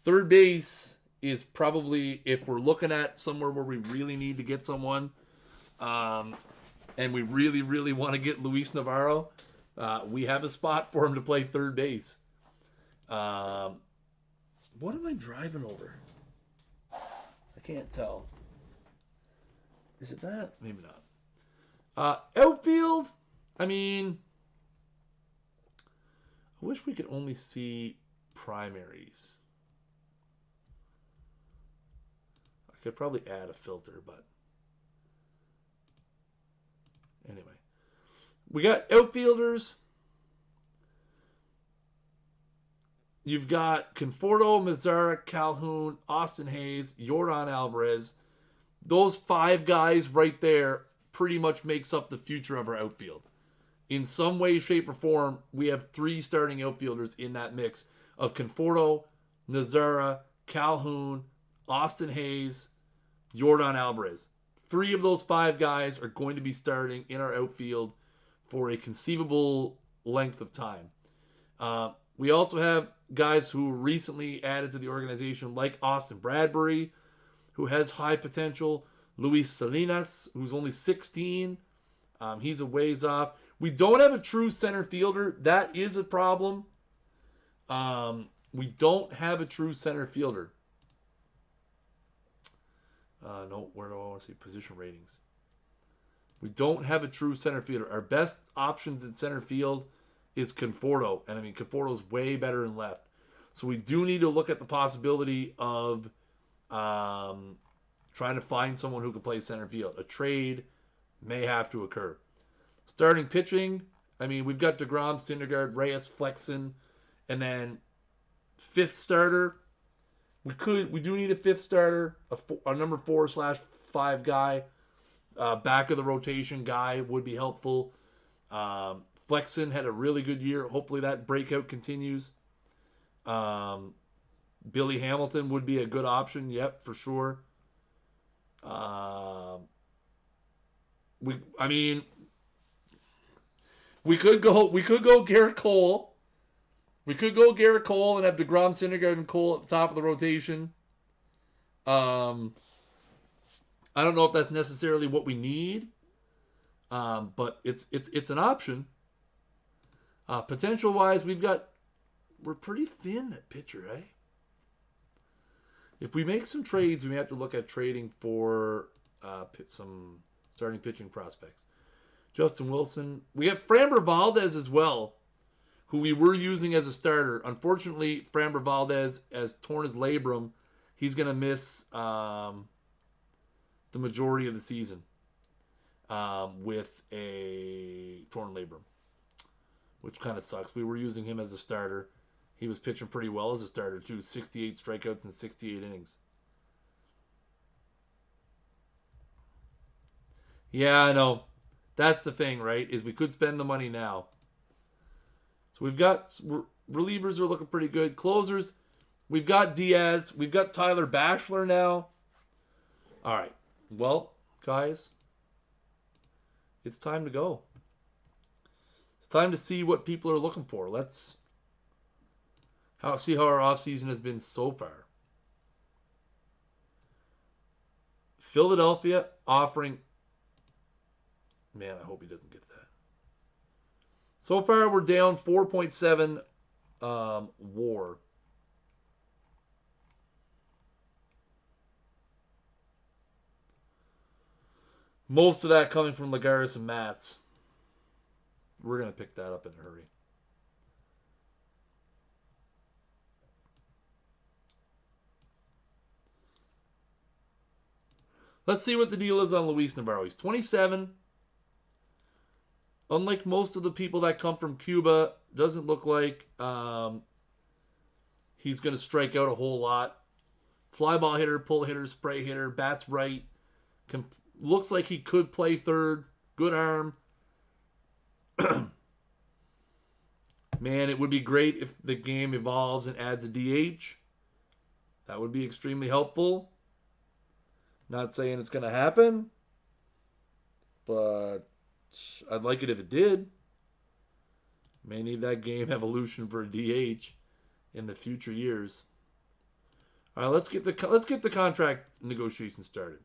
Third base is probably, if we're looking at somewhere where we really need to get someone, and we really, really want to get Luis Navarro, we have a spot for him to play third base. What am I driving over? I can't tell. Is it that? Maybe not. Outfield, I mean, I wish we could only see primaries. I could probably add a filter, but anyway. We got outfielders. You've got Conforto, Mazzara, Calhoun, Austin Hayes, Yordan Alvarez. Those five guys right there pretty much makes up the future of our outfield. In some way, shape, or form, we have three starting outfielders in that mix of Conforto, Nazara, Calhoun, Austin Hayes, Yordan Alvarez. Three of those five guys are going to be starting in our outfield for a conceivable length of time. We also have guys who recently added to the organization like Austin Bradbury, who has high potential. Luis Salinas, who's only 16. He's a ways off. We don't have a true center fielder. That is a problem. We don't have a true center fielder. No, where do I want to see position ratings? We don't have a true center fielder. Our best options in center field is Conforto. And I mean, Conforto's way better in left. So we do need to look at the possibility of trying to find someone who can play center field. A trade may have to occur. Starting pitching, I mean, we've got DeGrom, Syndergaard, Reyes, Flexen, and then fifth starter. We do need a fifth starter, a number 4/5 guy. Back of the rotation guy would be helpful. Flexen had a really good year. Hopefully that breakout continues. Billy Hamilton would be a good option. Yep, for sure. We could go Garrett Cole. We could go Garrett Cole and have DeGrom, Syndergaard, and Cole at the top of the rotation. I don't know if that's necessarily what we need, but it's an option. Potential-wise, we're pretty thin at pitcher, eh? If we make some trades, we may have to look at trading for some starting pitching prospects. Justin Wilson. We have Framber Valdez as well, who we were using as a starter. Unfortunately, Framber Valdez has torn his labrum. He's going to miss the majority of the season with a torn labrum, which kind of sucks. We were using him as a starter. He was pitching pretty well as a starter, too. 68 strikeouts in 68 innings. Yeah, I know. That's the thing, right? Is we could spend the money now. So we've got relievers are looking pretty good. Closers, we've got Diaz. We've got Tyler Bachelor now. All right. Well, guys, it's time to go. It's time to see what people are looking for. Let's see how our offseason has been so far. Philadelphia offering... Man, I hope he doesn't get that. So far, we're down 4.7 WAR. Most of that coming from Lagares and Mats. We're going to pick that up in a hurry. Let's see what the deal is on Luis Navarro. He's 27. Unlike most of the people that come from Cuba, doesn't look like he's going to strike out a whole lot. Fly ball hitter, pull hitter, spray hitter, bats right. Looks like he could play third. Good arm. Man, it would be great if the game evolves and adds a DH. That would be extremely helpful. Not saying it's going to happen, but I'd like it if it did. May need that game evolution for a DH in the future years. All right, let's get the contract negotiation started.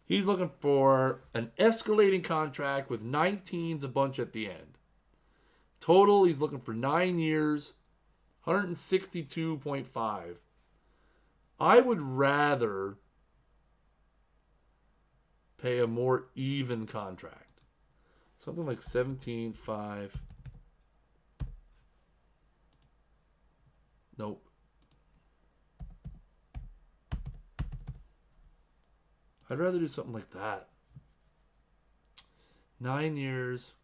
He's looking for an escalating contract with 19s a bunch at the end. Total, he's looking for 9 years, 162.5. I would rather pay a more even contract. Something like 17.5. Nope. I'd rather do something like that. 9 years.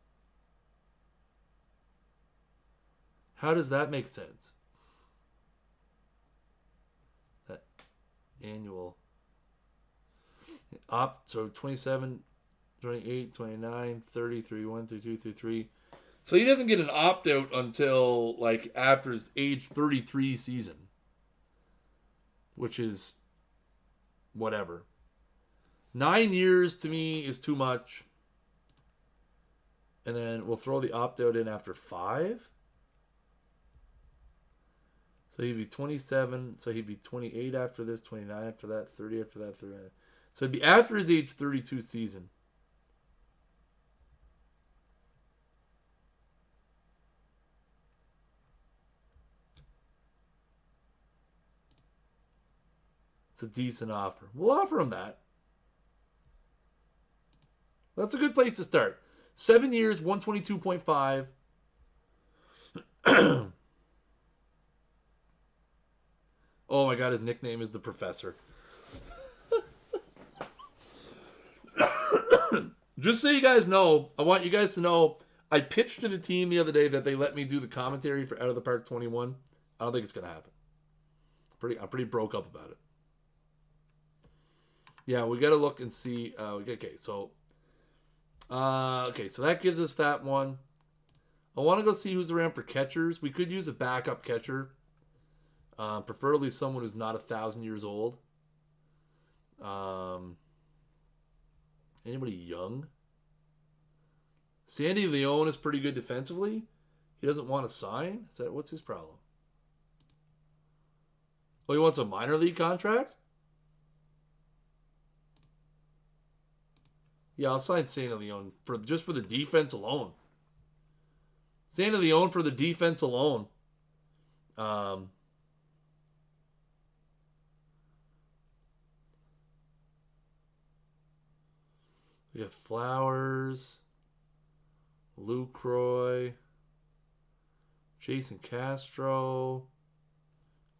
How does that make sense? That annual. So 27, 28, 29, 30, 31, 32, 33. So he doesn't get an opt-out until like after his age 33 season. Which is whatever. 9 years to me is too much. And then we'll throw the opt-out in after 5. So he'd be 27. So he'd be 28 after this, 29 after that, 30 after that, 30. So it'd be after his age 32 season. It's a decent offer. We'll offer him that. That's a good place to start. 7 years, 122.5. Oh my God, his nickname is the Professor. Just so you guys know, I want you guys to know, I pitched to the team the other day that they let me do the commentary for Out of the Park 21. I don't think it's going to happen. I'm pretty broke up about it. Yeah, we got to look and see. So that gives us that one. I want to go see who's around for catchers. We could use a backup catcher. Preferably someone who's not 1,000 years old. Anybody young? Sandy Leone is pretty good defensively. He doesn't want to sign. What's his problem? Oh, he wants a minor league contract? Yeah, I'll sign Sandy Leone just for the defense alone. Xander Leone for the defense alone. We have Flowers, Lucroy, Jason Castro,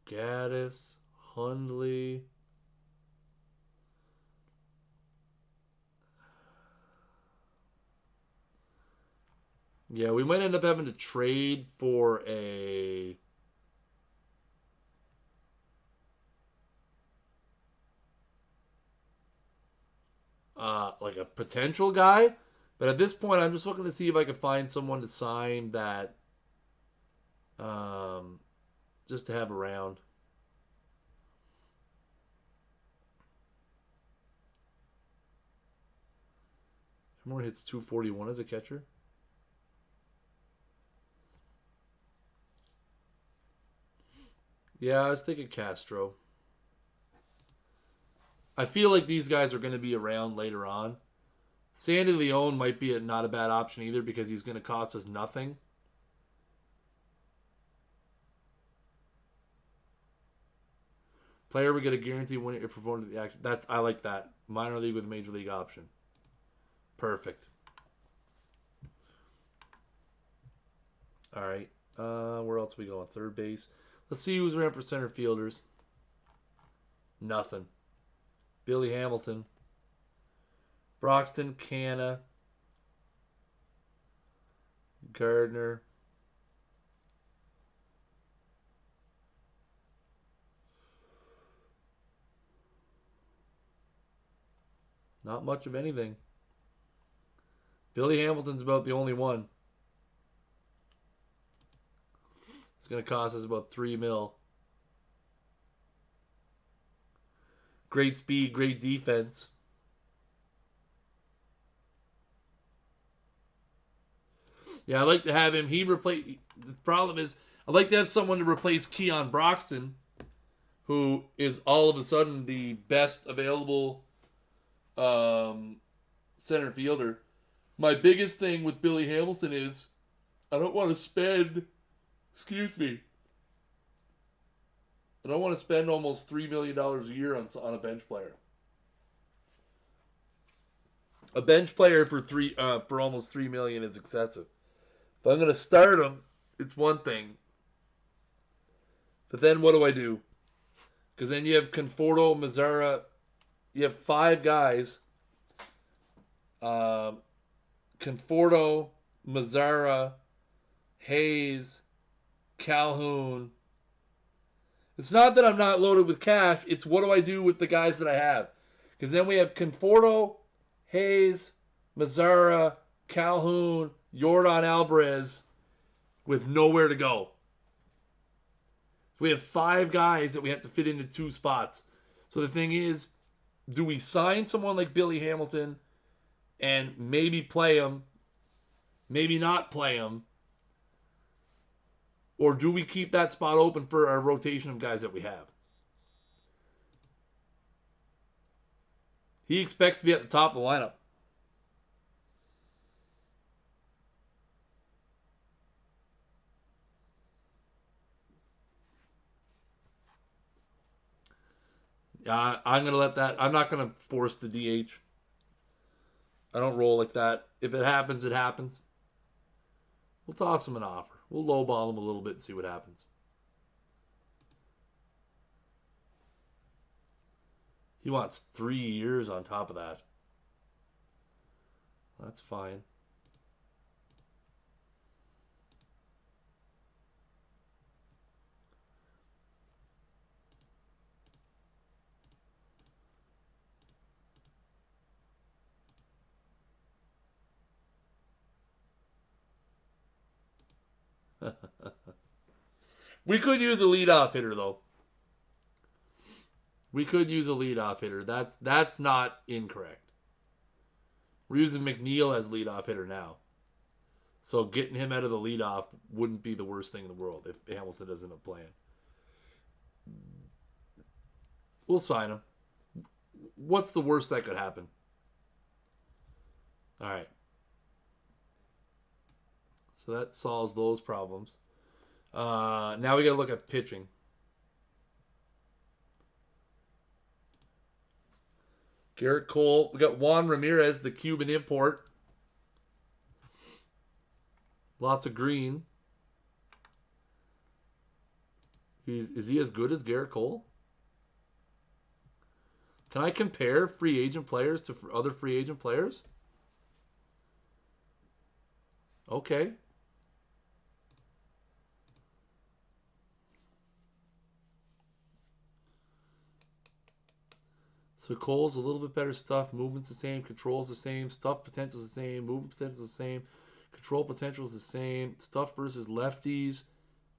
Gaddis, Hundley. Yeah, we might end up having to trade for a like a potential guy. But at this point, I'm just looking to see if I can find someone to sign that just to have around. Moore hits 241 as a catcher. Yeah, I was thinking Castro. I feel like these guys are going to be around later on. Sandy Leone might be not a bad option either because he's going to cost us nothing. Player we get a guarantee win if promoted to the action. I like that. Minor league with major league option. Perfect. All right. Where else are we going? Third base. Let's see who's around for center fielders. Nothing. Billy Hamilton. Broxton, Canna. Gardner. Not much of anything. Billy Hamilton's about the only one. It's going to cost us about $3 million. Great speed, great defense. Yeah, I'd like to have him. The problem is, I'd like to have someone to replace Keon Broxton, who is all of a sudden the best available center fielder. My biggest thing with Billy Hamilton is I don't want to spend. Excuse me. I don't want to spend almost $3 million a year on a bench player. A bench player for almost $3 million is excessive. If I'm going to start him, it's one thing. But then what do I do? Because then you have Conforto, Mazzara. You have 5 guys. Conforto, Mazzara, Hayes, Calhoun. It's not that I'm not loaded with cash. It's what do I do with the guys that I have? Because then we have Conforto, Hayes, Mazzara, Calhoun, Yordan Alvarez with nowhere to go. So we have 5 guys that we have to fit into 2 spots. So the thing is, do we sign someone like Billy Hamilton and maybe play him, maybe not play him, or do we keep that spot open for our rotation of guys that we have? He expects to be at the top of the lineup. Yeah, I'm going to let that. I'm not going to force the DH. I don't roll like that. If it happens, it happens. We'll toss him an offer. We'll lowball him a little bit and see what happens. He wants 3 years on top of that. That's fine. We could use a leadoff hitter, though. We could use a leadoff hitter. That's not incorrect. We're using McNeil as leadoff hitter now. So getting him out of the leadoff wouldn't be the worst thing in the world if Hamilton doesn't end up playing. We'll sign him. What's the worst that could happen? All right. So that solves those problems. Now we got to look at pitching. Gerrit Cole. We got Juan Ramirez, the Cuban import. Lots of green. Is he as good as Gerrit Cole? Can I compare free agent players to other free agent players? Okay. So Cole's a little bit better stuff. Movement's the same. Control's the same. Stuff potential's the same. Movement potential's the same. Control potential's the same. Stuff versus lefties.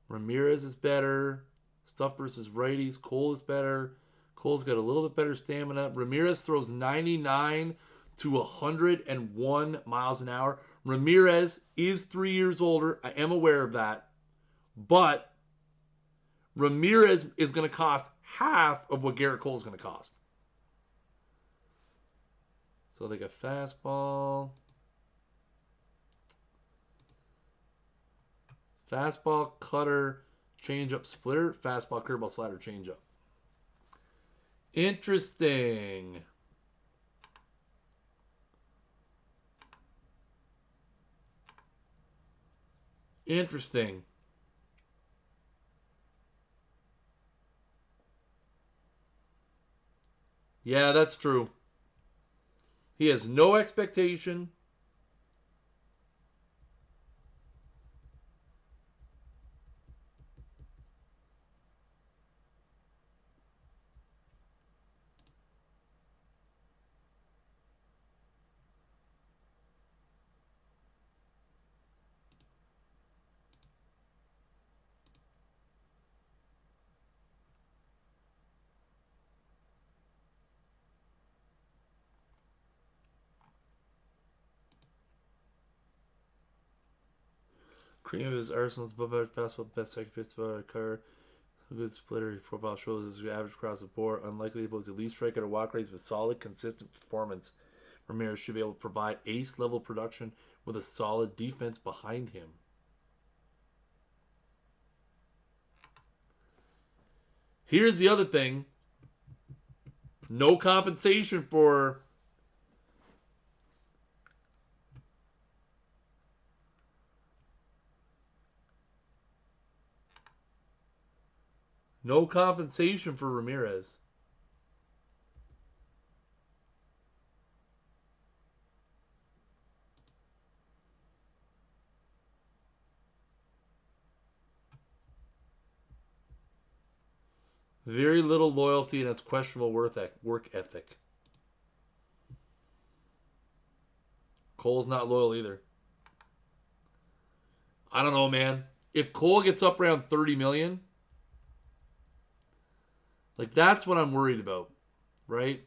Ramirez is better. Stuff versus righties. Cole is better. Cole's got a little bit better stamina. Ramirez throws 99 to 101 miles an hour. Ramirez is 3 years older. I am aware of that. But Ramirez is going to cost half of what Gerrit Cole is going to cost. So they got fastball. Fastball, cutter, changeup, splitter. Fastball, curveball, slider, changeup. Interesting. Interesting. Yeah, that's true. He has no expectation. Cream of his arsenal's above average fastball, best second pitch above car. A good splitter. His profile shows his average across the board. Unlikely to pose at least strikeout or walk rates with solid, consistent performance. Ramirez should be able to provide ace level production with a solid defense behind him. Here's the other thing. No compensation for Ramirez. Very little loyalty and has questionable work ethic. Cole's not loyal either. I don't know, man. If Cole gets up around 30 million, like that's what I'm worried about, right?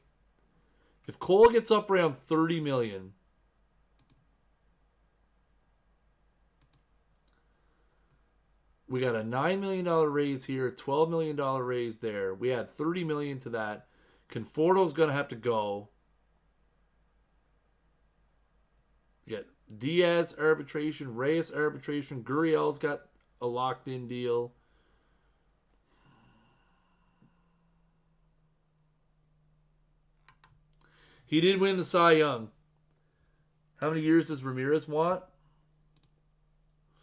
If Cole gets up around 30 million, we got a $9 million raise here, a $12 million raise there. We add $30 million to that. Conforto's going to have to go. You got Diaz arbitration, Reyes arbitration. Gurriel's got a locked-in deal. He did win the Cy Young. How many years does Ramirez want?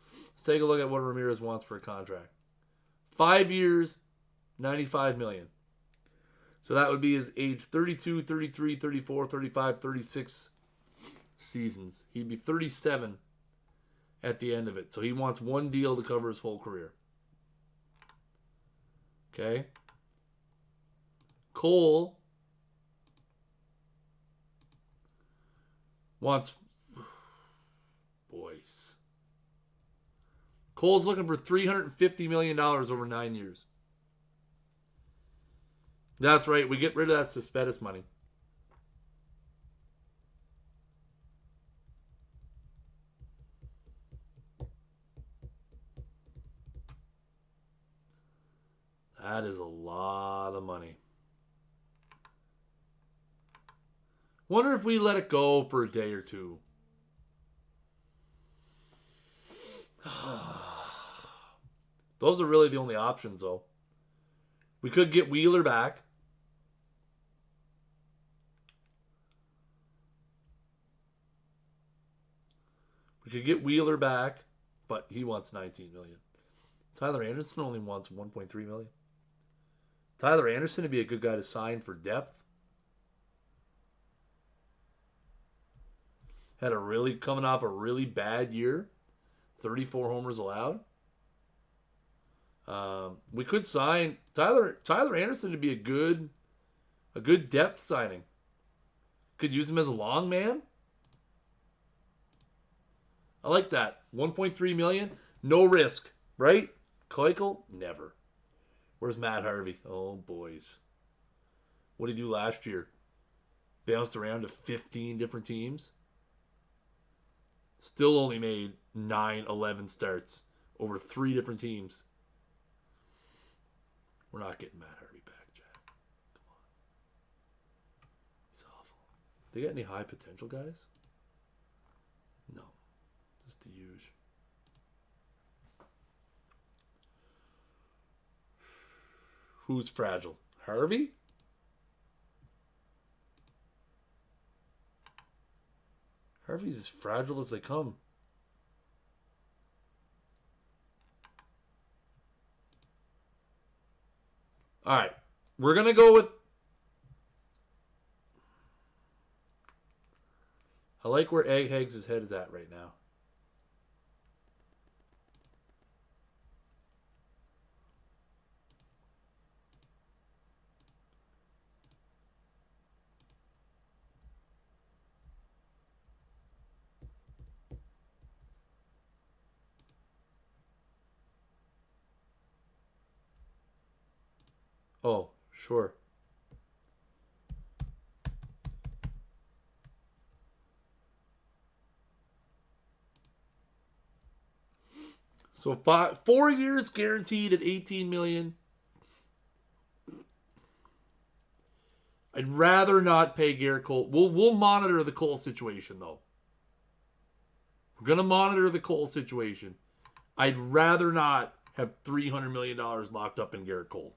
Let's take a look at what Ramirez wants for a contract. 5 years, $95 million. So that would be his age 32, 33, 34, 35, 36 seasons. He'd be 37 at the end of it. So he wants one deal to cover his whole career. Okay. Cole wants... Boys. Cole's looking for $350 million over 9 years. That's right. We get rid of that Cespedes money. That is a lot of money. Wonder if we let it go for a day or two. Those are really the only options, though. We could get Wheeler back. We could get Wheeler back, but he wants $19 million. Tyler Anderson only wants $1.3 million. Tyler Anderson would be a good guy to sign for depth. Had coming off a really bad year. 34 homers allowed. We could sign Tyler Anderson to be a good depth signing. Could use him as a long man. I like that. $1.3 million, no risk, right? Keuchel, never. Where's Matt Harvey? Oh, boys. What did he do last year? Bounced around to 15 different teams. Still only made 11 starts over 3 different teams. We're not getting Matt Harvey back, Jack. Come on. He's awful. They got any high potential guys? No. Just the usual. Who's fragile? Harvey? Harvey's as fragile as they come. All right. We're going to go with... I like where Eggheads' head is at right now. Oh, sure. So 4 years guaranteed at $18 million. I'd rather not pay Gerrit Cole. We'll monitor the Cole situation, though. We're going to monitor the Cole situation. I'd rather not have $300 million locked up in Gerrit Cole.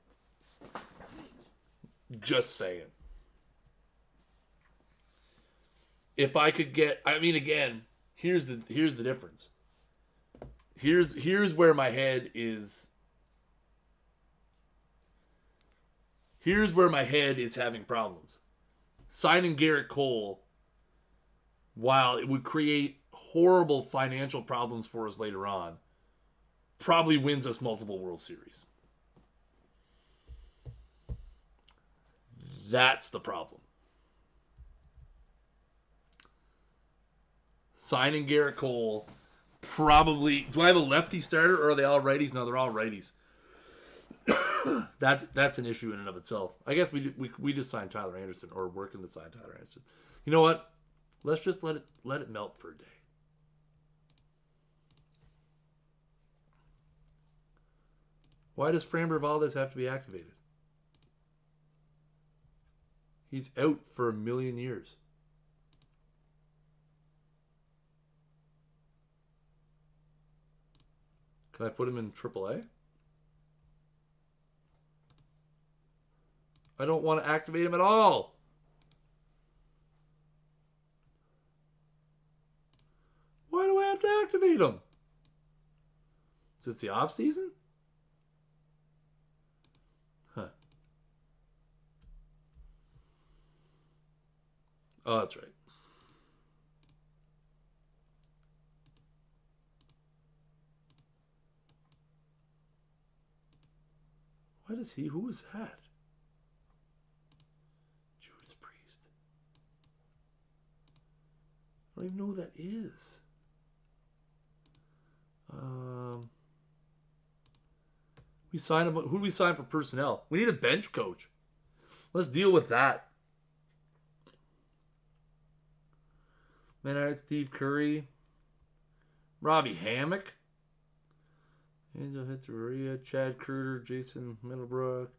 Just saying. If I could get... I mean, again, here's the difference. Here's where my head is... Here's where my head is having problems. Signing Gerrit Cole, while it would create horrible financial problems for us later on, probably wins us multiple World Series. That's the problem. Signing Gerrit Cole, probably... Do I have a lefty starter or are they all righties? No, they're all righties. That's an issue in and of itself. I guess we just signed Tyler Anderson, or working to sign Tyler Anderson. You know what? Let's just let it melt for a day. Why does Framber Valdez have to be activated? He's out for a million years. Can I put him in AAA? I don't want to activate him at all. Why do I have to activate him? Is it the off season? Huh. Oh, that's right. What is he? Who is that? Judas Priest. I don't even know who that is. We sign him. Who do we sign for personnel? We need a bench coach. Let's deal with that. Menard, Steve Curry, Robbie Hammock, Angel Heteria, Chad Kruger, Jason Middlebrook,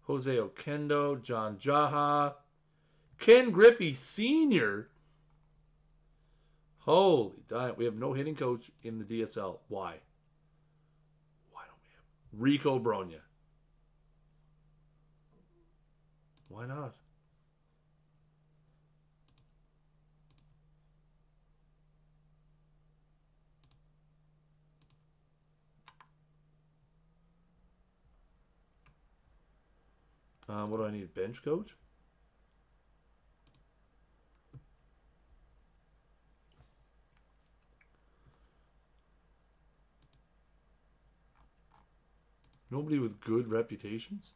Jose Oquendo, John Jaha, Ken Griffey Sr. Holy damn, we have no hitting coach in the DSL. Why? Why don't we have... Rico Bronya. Why not? What do I need? Bench coach? Nobody with good reputations?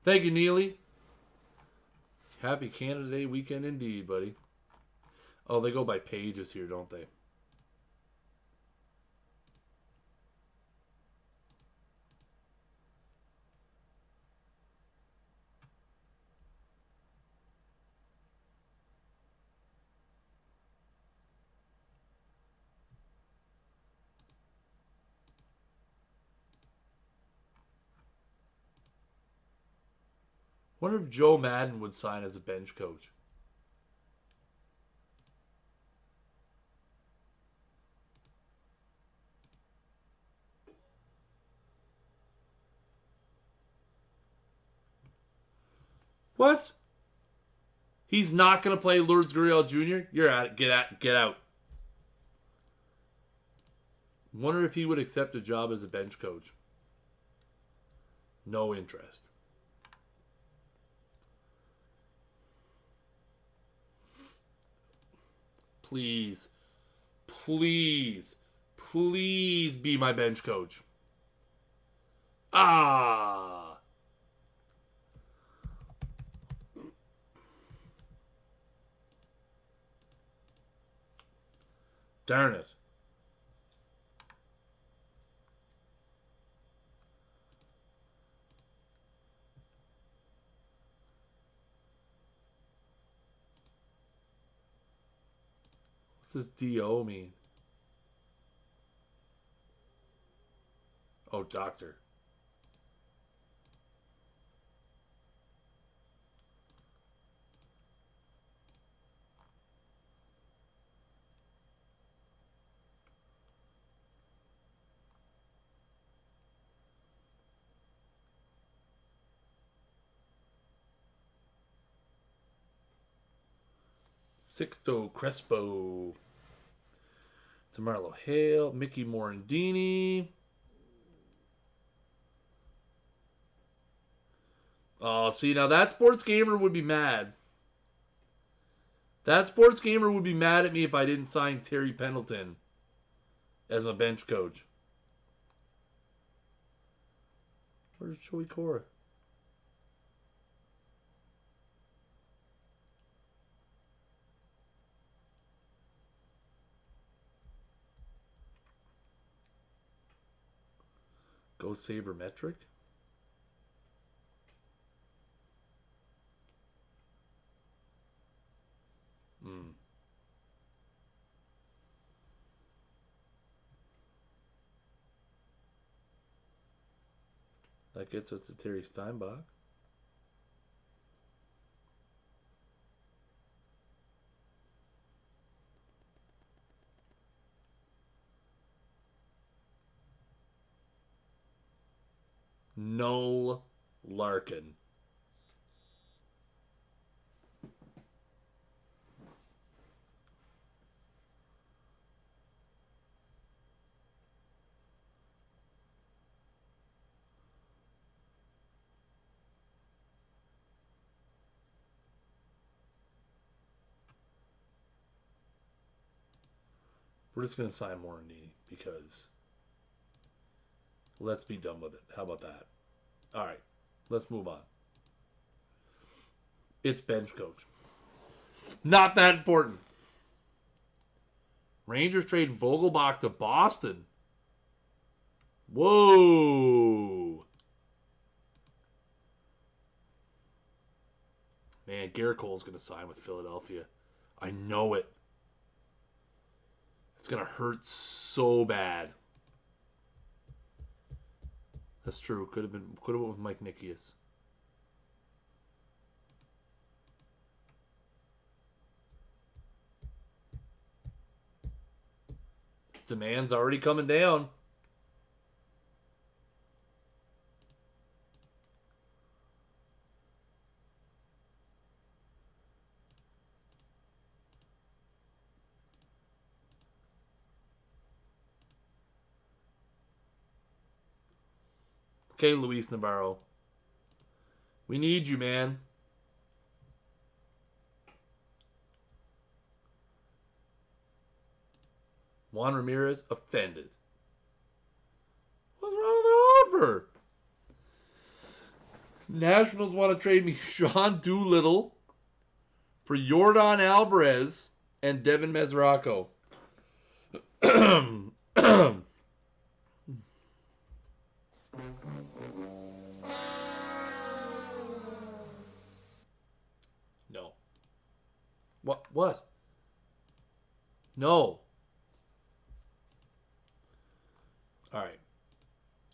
Thank you, Neely. Happy Canada Day weekend indeed, buddy. Oh, they go by pages here, don't they? Wonder if Joe Madden would sign as a bench coach. What? He's not going to play Lourdes Gurriel Jr.? You're at it. Get out. Wonder if he would accept a job as a bench coach. No interest. Please. Please. Please be my bench coach. Ah. Darn it. What does DO mean? Oh, doctor. Sixto Crespo. DeMarlo Hale. Mickey Morandini. Oh, see, now that sports gamer would be mad. That sports gamer would be mad at me if I didn't sign Terry Pendleton as my bench coach. Where's Joey Cora? Go Sabermetric? That gets us to Terry Steinbach. Noel Larkin. We're just going to sign Morandini because let's be done with it. How about that? All right, let's move on. It's bench coach. Not that important. Rangers trade Vogelbach to Boston. Whoa. Man, Gerrit Cole's going to sign with Philadelphia. I know it. It's going to hurt so bad. That's true. Could have went with Mike Nikias. Demand's already coming down. Okay, Luis Navarro. We need you, man. Juan Ramirez offended. What's wrong with the offer? Nationals want to trade me Sean Doolittle for Yordan Alvarez and Devin Mesoraco. No. What? No.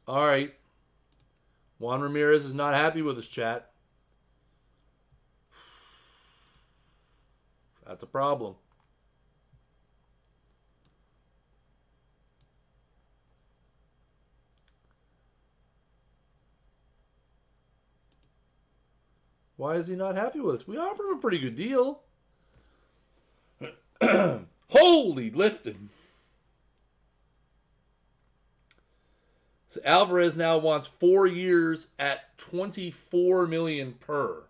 All right. Juan Ramirez is not happy with his chat. That's a problem. Why is he not happy with us? We offered him a pretty good deal. Holy lifting. So Alvarez now wants 4 years at $24 million per.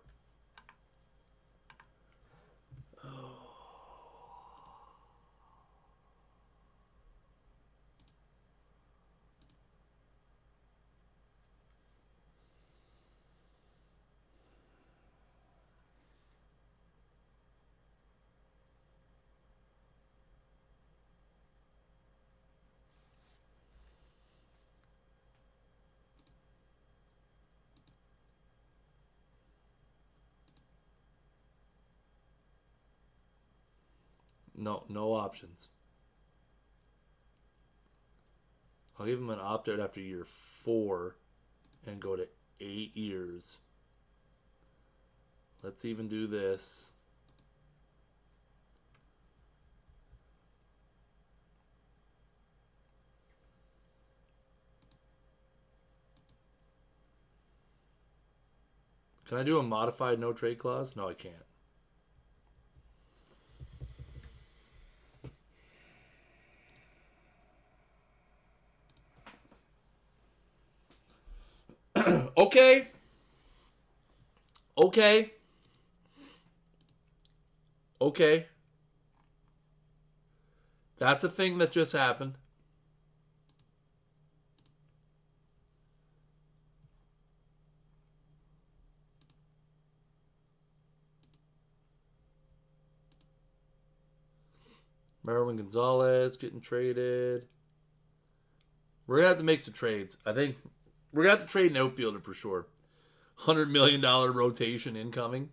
No options. I'll give him an opt-out after year 4 and go to 8 years. Let's even do this. Can I do a modified no trade clause? No, I can't. Okay. That's a thing that just happened. Merwin Gonzalez getting traded. We're going to have to make some trades. I think we're going to have to trade an outfielder for sure. $100 million rotation incoming.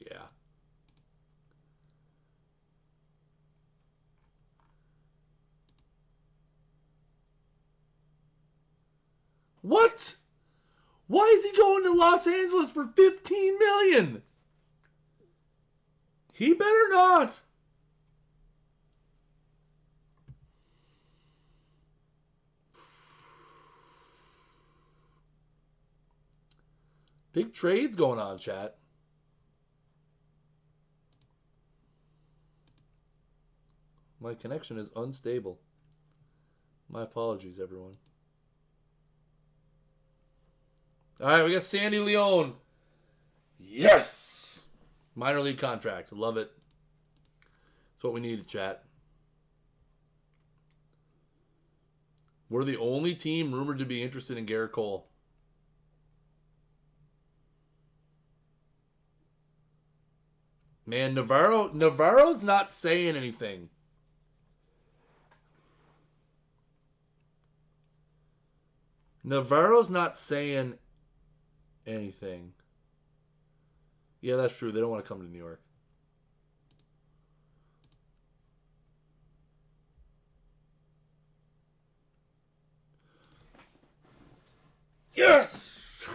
Yeah. What? Why is he going to Los Angeles for $15 million? He better not. Big trades going on, chat. My connection is unstable. My apologies, everyone. All right, we got Sandy Leone. Yes! Minor league contract. Love it. That's what we needed, chat. We're the only team rumored to be interested in Gerrit Cole. Man, Navarro's not saying anything. Navarro's not saying anything. Yeah, that's true. They don't want to come to New York. Yes!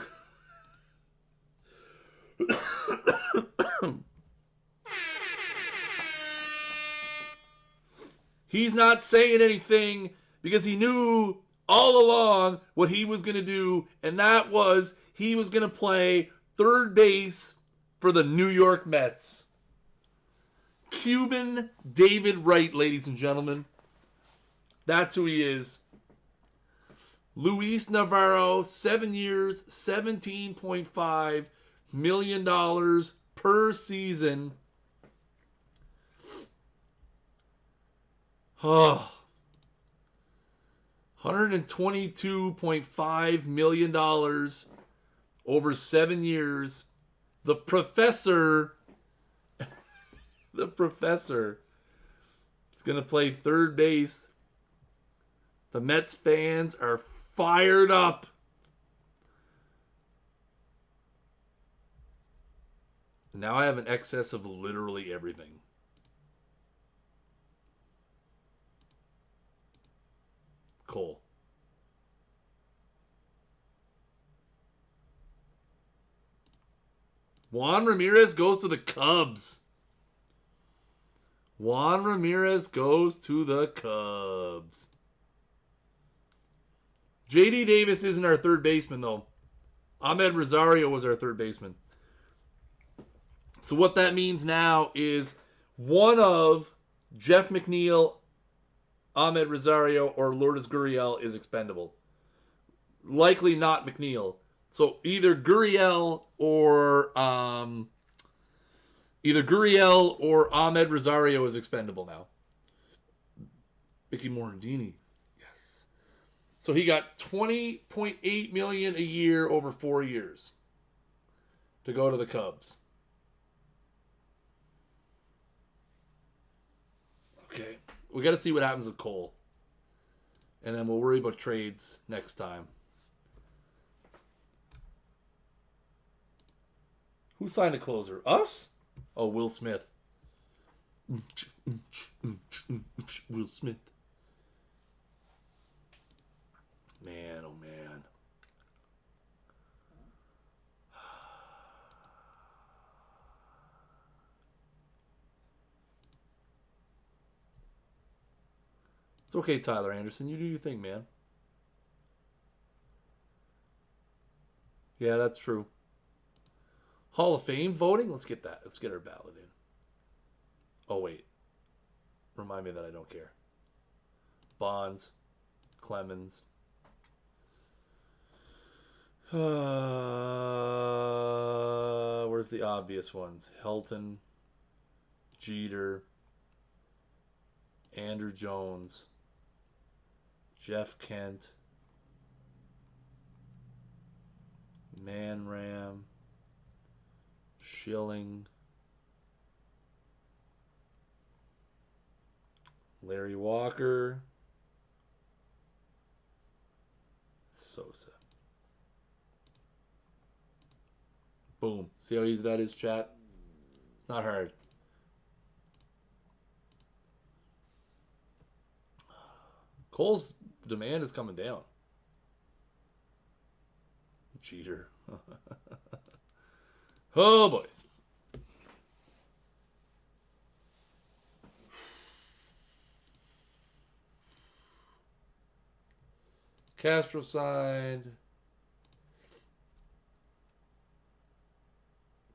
He's not saying anything because he knew all along what he was going to do, and that was he was going to play third base for the New York Mets. Cuban David Wright, ladies and gentlemen. That's who he is. Luis Navarro, 7 years, $17.5 million per season. Oh, $122.5 million over 7 years. The professor is going to play third base. The Mets fans are fired up. Now I have an excess of literally everything. Cole. Juan Ramirez goes to the Cubs. Juan Ramirez goes to the Cubs. J.D. Davis isn't our third baseman, though. Ahmed Rosario was our third baseman. So what that means now is one of Jeff McNeil, Ahmed Rosario, or Lourdes Gurriel is expendable. Likely not McNeil. So either Gurriel or Ahmed Rosario is expendable now. Mickey Morandini. Yes. So he got $20.8 million a year over 4 years to go to the Cubs. Okay. We got to see what happens with Cole. And then we'll worry about trades next time. Who signed a closer? Us? Oh, Will Smith. Will Smith. Man, oh man. It's okay, Tyler Anderson. You do your thing, man. Yeah, that's true. Hall of Fame voting? Let's get that. Let's get our ballot in. Oh, wait. Remind me that I don't care. Bonds. Clemens. Where's the obvious ones? Helton. Jeter. Andrew Jones. Jeff Kent. Manram. Schilling. Larry Walker. Sosa. Boom. See how easy that is, chat? It's not hard. Cole's demand is coming down. Cheater. Oh, boys. Castro signed.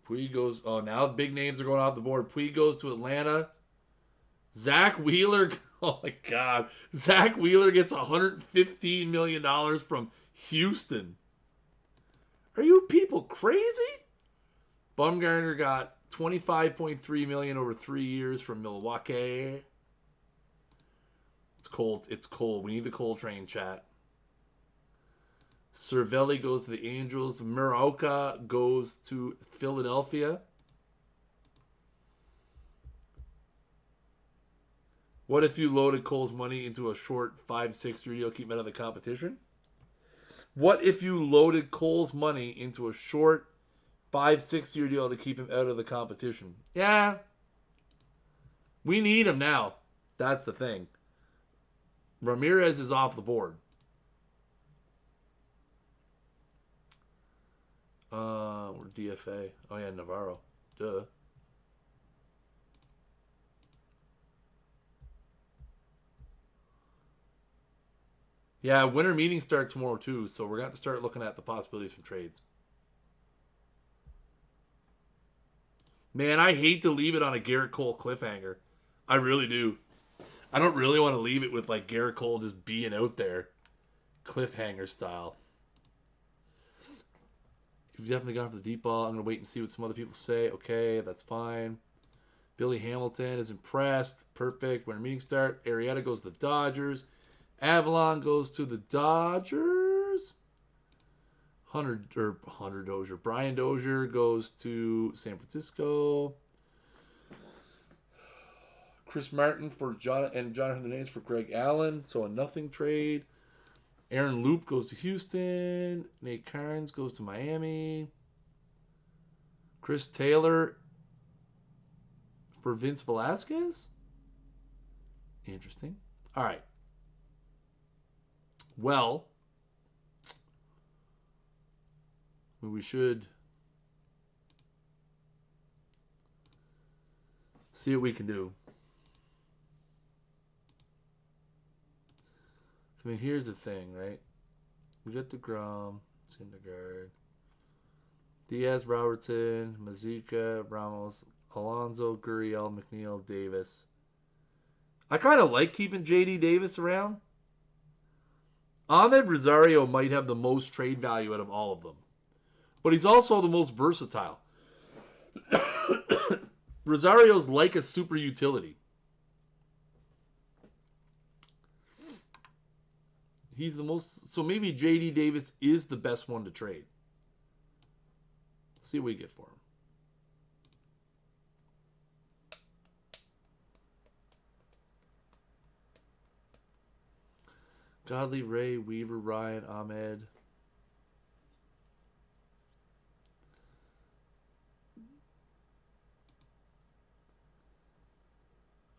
Puig goes. Oh, now big names are going off the board. Puig goes to Atlanta. Zach Wheeler. Oh, my God. Zach Wheeler gets $115 million from Houston. Are you people crazy? Bumgarner got $25.3 million over 3 years from Milwaukee. It's cold. It's cold. We need the cold train, chat. Cervelli goes to the Angels. Muraoka goes to Philadelphia. What if you loaded Cole's money into a short 5-6 year deal, keep him out of the competition? What if you loaded Cole's money into a short 5-6 year deal to keep him out of the competition? Yeah. We need him now. That's the thing. Ramirez is off the board. We're DFA. Oh, yeah, Navarro. Duh. Yeah, winter meetings start tomorrow, too, so we're going to have to start looking at the possibilities for trades. Man, I hate to leave it on a Gerrit Cole cliffhanger. I really do. I don't really want to leave it with, like, Gerrit Cole just being out there. Cliffhanger style. You've definitely gone for the deep ball. I'm going to wait and see what some other people say. Okay, that's fine. Billy Hamilton is impressed. Perfect. Winter meeting start. Arrieta goes to the Dodgers. Avalon goes to the Dodgers. Hunter Dozier. Brian Dozier goes to San Francisco. Chris Martin for Jonathan Hernandez for Greg Allen. So a nothing trade. Aaron Loop goes to Houston. Nate Carnes goes to Miami. Chris Taylor for Vince Velasquez? Interesting. All right. Well, we should see what we can do. I mean, here's the thing, right? We got DeGrom, Syndergaard, Diaz, Robertson, Mazuka, Ramos, Alonso, Gurriel, McNeil, Davis. I kind of like keeping J.D. Davis around. Ahmed Rosario might have the most trade value out of all of them. But he's also the most versatile. Rosario's like a super utility. He's the most... So maybe J.D. Davis is the best one to trade. See what we get for him. Godley, Ray, Weaver, Ryan, Ahmed.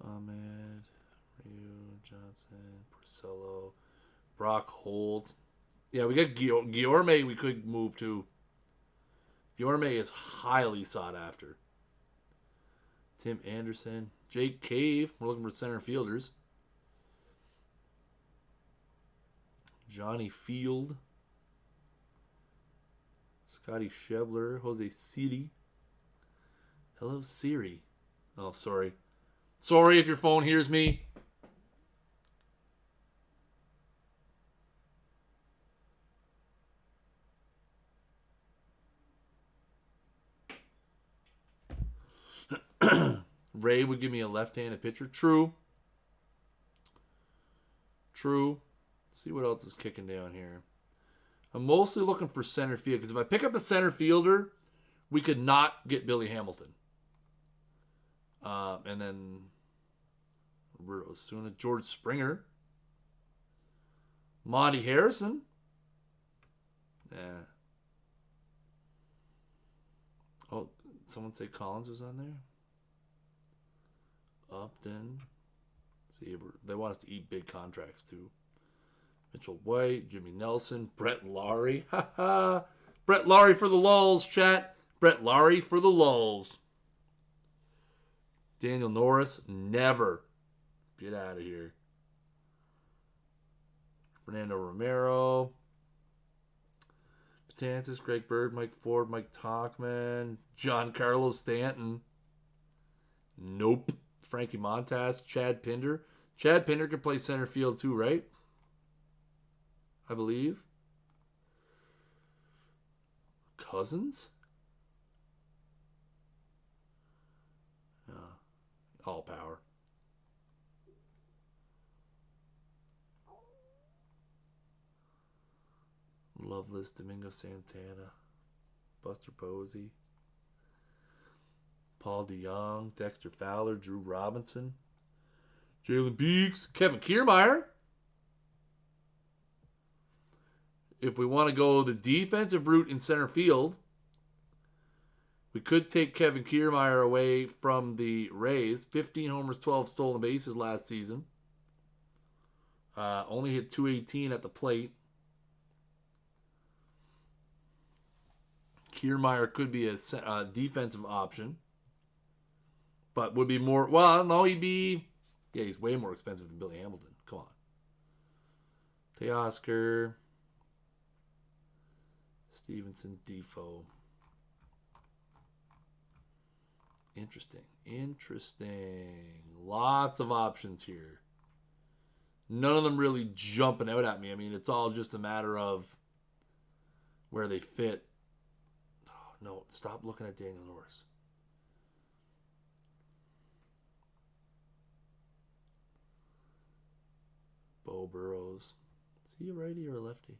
Ahmed, Ryu, Johnson, Porcello, Brock Holt. Yeah, we got Guillorme we could move to. Guillorme is highly sought after. Tim Anderson. Jake Cave. We're looking for center fielders. Johnny Field. Scotty Schebler. Jose Citi. Hello, Siri. Oh, sorry. Sorry if your phone hears me. Ray would give me a left-handed pitcher. True. True. Let's see what else is kicking down here. I'm mostly looking for center field because if I pick up a center fielder, we could not get Billy Hamilton. And then Roberto Osuna, George Springer, Monty Harrison. Yeah. Oh, someone say Collins was on there. Upton. See, they want us to eat big contracts too. Mitchell White, Jimmy Nelson, Brett Laurie. Ha ha. Brett Laurie for the lulz, chat. Brett Laurie for the lulz. Daniel Norris, never. Get out of here. Fernando Romero. Patansis, Greg Bird, Mike Ford, Mike Talkman, Giancarlo Stanton. Nope. Frankie Montas, Chad Pinder. Chad Pinder can play center field too, right? I believe. Cousins? All power. Loveless, Domingo Santana, Buster Posey, Paul DeYoung, Dexter Fowler, Drew Robinson, Jalen Beeks, Kevin Kiermaier. If we want to go the defensive route in center field, we could take Kevin Kiermaier away from the Rays. 15 homers, 12 stolen bases last season. Only hit .218 at the plate. Kiermaier could be a defensive option. But would be more... Well, no, he'd be... Yeah, he's way more expensive than Billy Hamilton. Come on. Teoscar. Stevenson, Defoe. Interesting. Lots of options here. none of them really jumping out at me. I mean, it's all just a matter of where they fit. Oh, no, stop looking at Daniel Norris. Bo Burrows. Is he a righty or a lefty?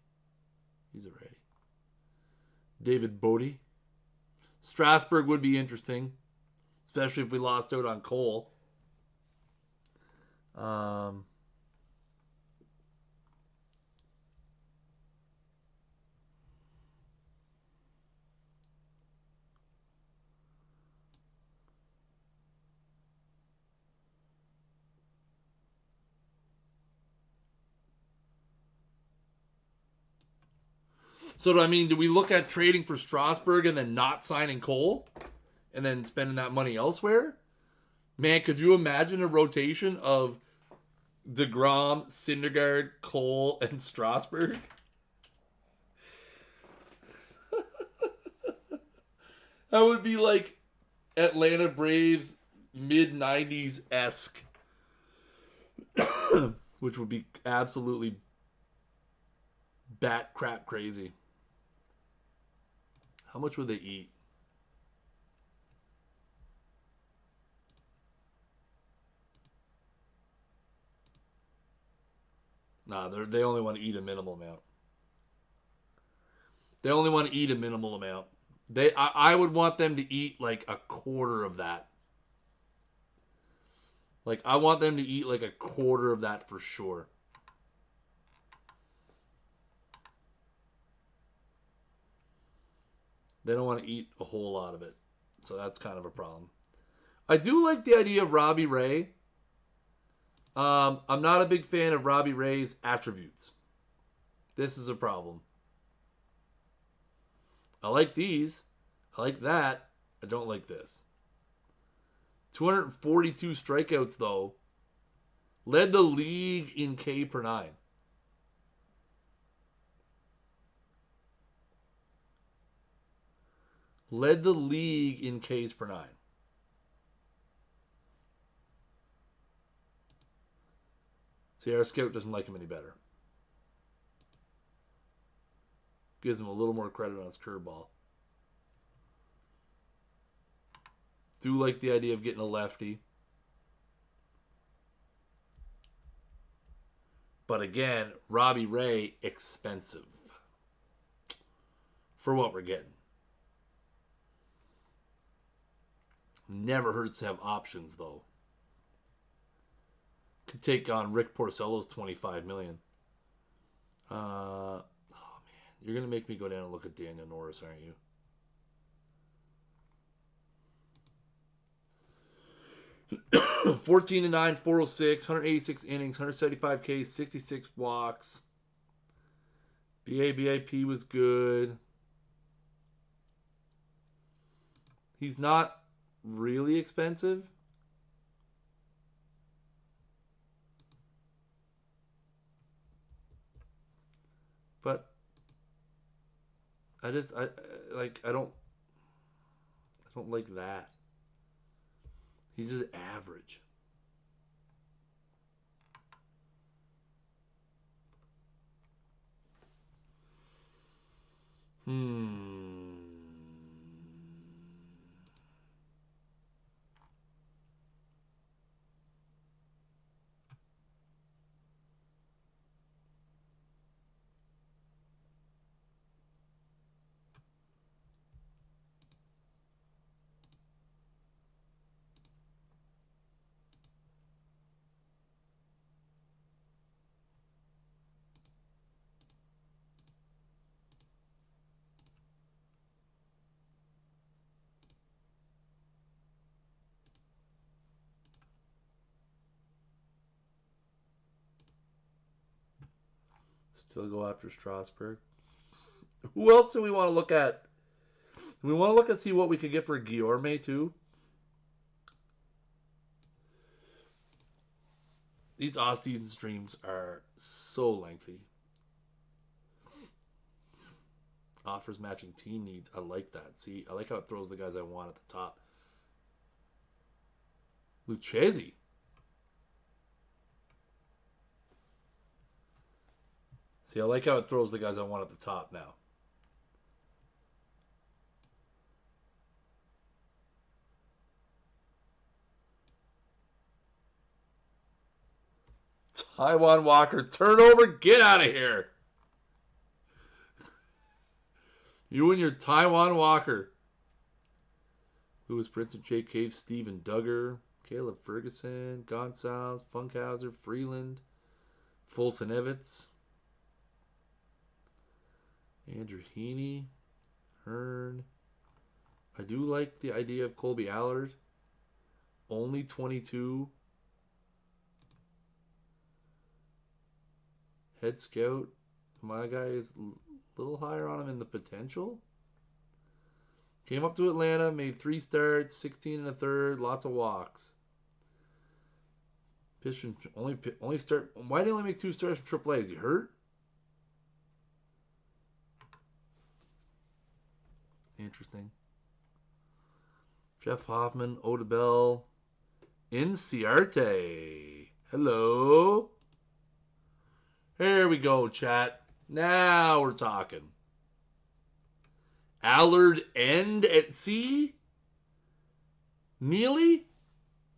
He's a righty. David Bodie. Strasburg would be interesting, especially if we lost out on Cole. So, I mean, do we look at trading for Strasburg and then not signing Cole and then spending that money elsewhere? Man, could you imagine a rotation of DeGrom, Syndergaard, Cole, and Strasburg? That would be like Atlanta Braves mid-90s-esque. Which would be absolutely bat crap crazy. How much would they eat? Nah, they only want to eat a minimal amount. They only want to eat a minimal amount. I would want them to eat like a quarter of that. Like, I want them to eat like a quarter of that for sure. They don't want to eat a whole lot of it. So that's kind of a problem. I do like the idea of Robbie Ray. I'm not a big fan of Robbie Ray's attributes. This is a problem. I like these. I like that. I don't like this. 242 strikeouts, though. Led the league in K per 9. Led the league in Ks per 9. See, our scout doesn't like him any better. Gives him a little more credit on his curveball. Do like the idea of getting a lefty. But again, Robbie Ray, expensive. For what we're getting. Never hurts to have options, though. Could take on Rick Porcello's $25 million. Oh, man. You're going to make me go down and look at Daniel Norris, aren't you? (14-9, 406, 186 innings, 175 Ks, 66 walks. BABIP was good. He's not really expensive. But I don't like that. He's just average. Still go after Strasburg. Who else do we want to look at? We want to look and see what we could get for Guillorme, too. These off-season streams are so lengthy. Offers matching team needs. I like that. See, I like how it throws the guys I want at the top. Lucchesi. See, I like how it throws the guys I want at the top now. Taiwan Walker, turnover, get out of here. You and your Taiwan Walker. Lewis Prince and Jake Cave, Steven Duggar, Caleb Ferguson, Gonzalez, Funkhauser, Freeland, Fulton Evans, Andrew Heaney, Hearn. I do like the idea of Colby Allard. Only 22. Head scout. My guy is a little higher on him in the potential. Came up to Atlanta, made 3 starts, 16 and a third, lots of walks. Piston only start. Why did he only make 2 starts from AAA? Is he hurt? Interesting. Jeff Hoffman, Odubel, Inciarte. Hello. Here we go, chat. Now we're talking. Allard end at C? Neely?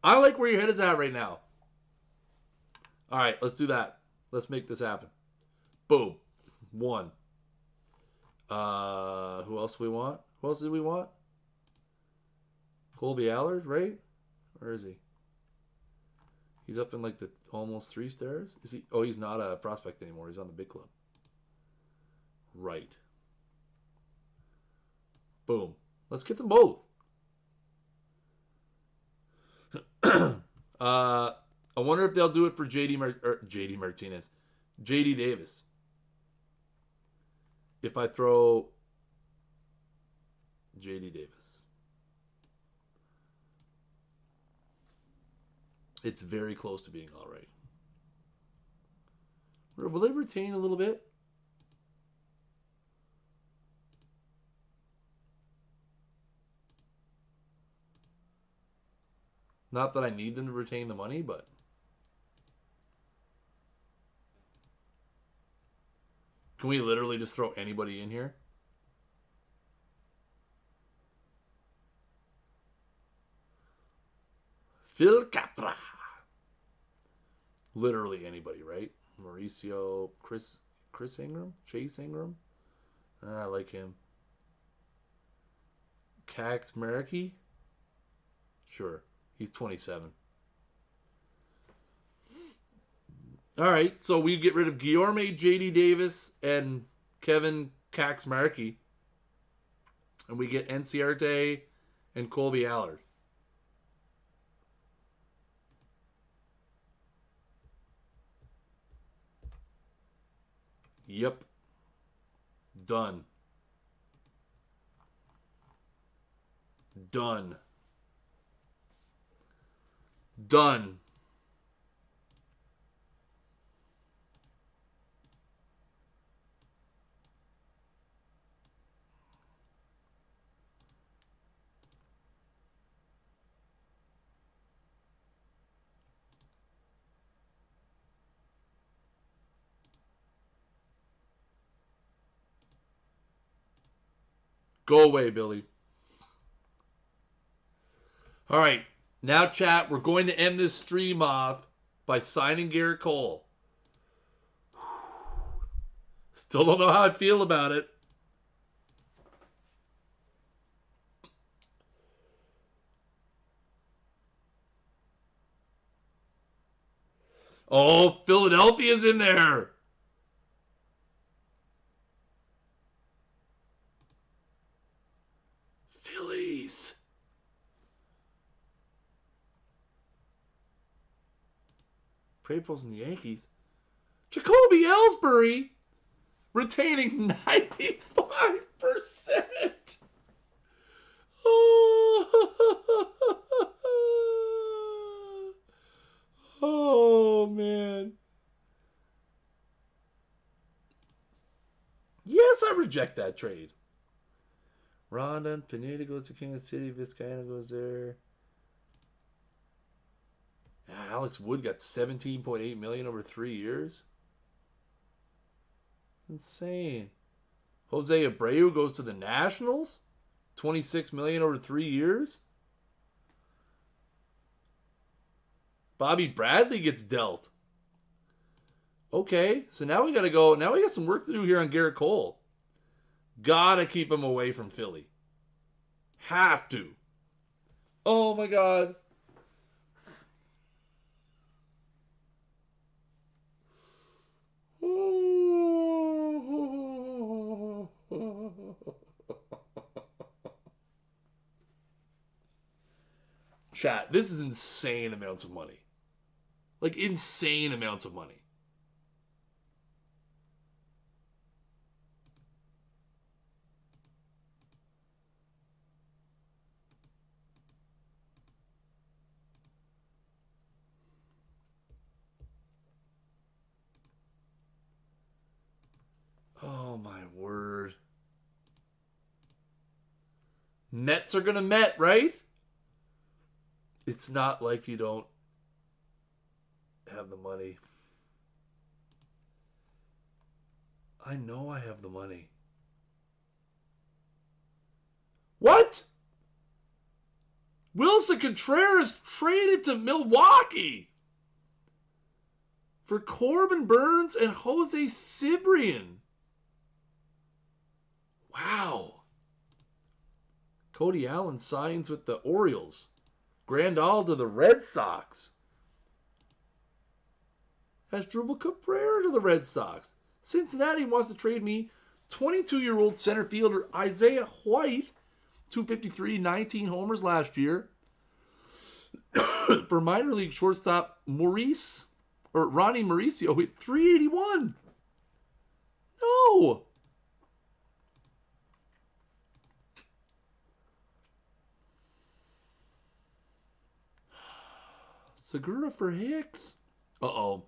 I like where your head is at right now. All right, let's do that. Let's make this happen. Boom. 1. Who else do we want? Who else did we want? Colby Allard, right? Where is he? He's up in like the almost 3 stars. Is he? Oh, he's not a prospect anymore. He's on the big club. Right. Boom. Let's get them both. I wonder if they'll do it for JD Martinez. JD Davis. If I throw JD Davis. It's very close to being all right. Will they retain a little bit? Not that I need them to retain the money, but can we literally just throw anybody in here? Phil Capra. Literally anybody, right? Mauricio, Chris Ingram? Chase Ingram? I like him. Cax Marikey? Sure. He's 27. All right, so we get rid of Guillorme, JD Davis, and Kevin Cax Marikey. And we get Inciarte and Colby Allard. Yep. Done. Done. Done. Go away, Billy. All right. Now, chat, we're going to end this stream off by signing Gerrit Cole. Still don't know how I feel about it. Oh, Philadelphia's in there. Phillies. April's in the Yankees. Jacoby Ellsbury retaining 95%. Oh, man. Yes, I reject that trade. Rondon, Pineda goes to Kansas City. Vizcaino goes there. Alex Wood got $17.8 million over 3 years. Insane. Jose Abreu goes to the Nationals. $26 million over 3 years. Bobby Bradley gets dealt. Okay, so now we got to go. Now we got some work to do here on Gerrit Cole. Gotta keep him away from Philly. Have to. Oh my God. Chat, this is insane amounts of money. Like, insane amounts of money. Oh my word. Mets are gonna Met, right? It's not like you don't have the money. I know I have the money. What? Wilson Contreras traded to Milwaukee for Corbin Burns and Jose Cibrian. Wow. Cody Allen signs with the Orioles. Grandal to the Red Sox. Asdrubal Cabrera to the Red Sox. Cincinnati wants to trade me 22-year-old center fielder Isaiah White, 253, 19 homers last year, for minor league shortstop Ronnie Mauricio with 381. No. Segura for Hicks. Uh-oh.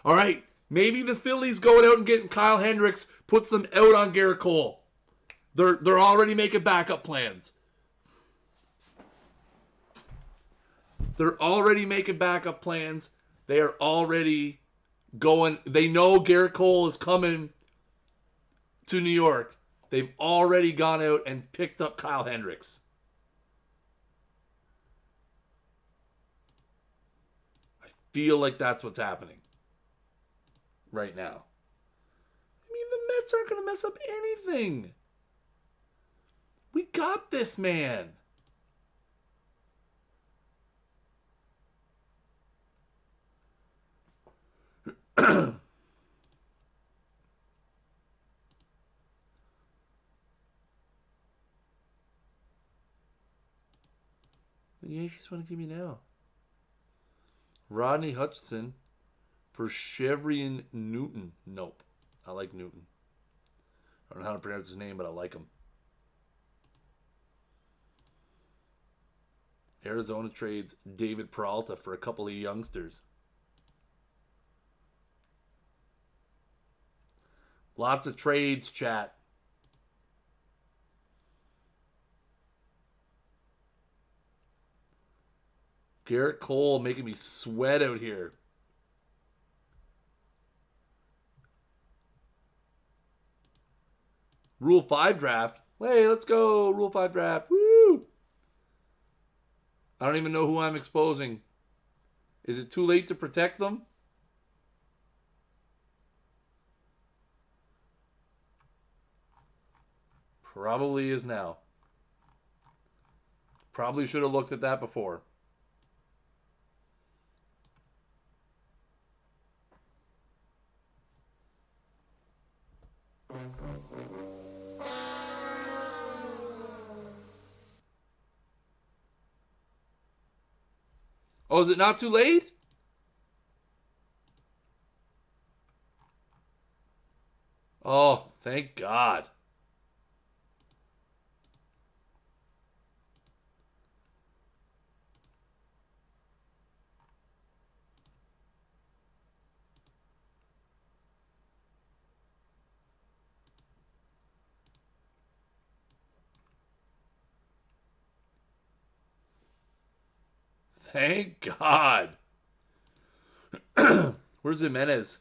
All right. Maybe the Phillies going out and getting Kyle Hendricks puts them out on Gerrit Cole. They're already making backup plans. They're already making backup plans. They are already going. They know Gerrit Cole is coming to New York. They've already gone out and picked up Kyle Hendricks. I feel like that's what's happening right now. I mean, the Mets aren't going to mess up anything. We got this, man. The Yankees want to give me now. Rodney Hutchinson for Chevrian Newton. Nope. I like Newton. I don't know how to pronounce his name, but I like him. Arizona trades David Peralta for a couple of youngsters. Lots of trades, chat. Gerrit Cole making me sweat out here. Rule 5 draft. Hey, let's go. Rule 5 draft. Woo! I don't even know who I'm exposing. Is it too late to protect them? Probably is now. Probably should have looked at that before. Oh, is it not too late? Oh, thank God. Thank God. Where's Jimenez?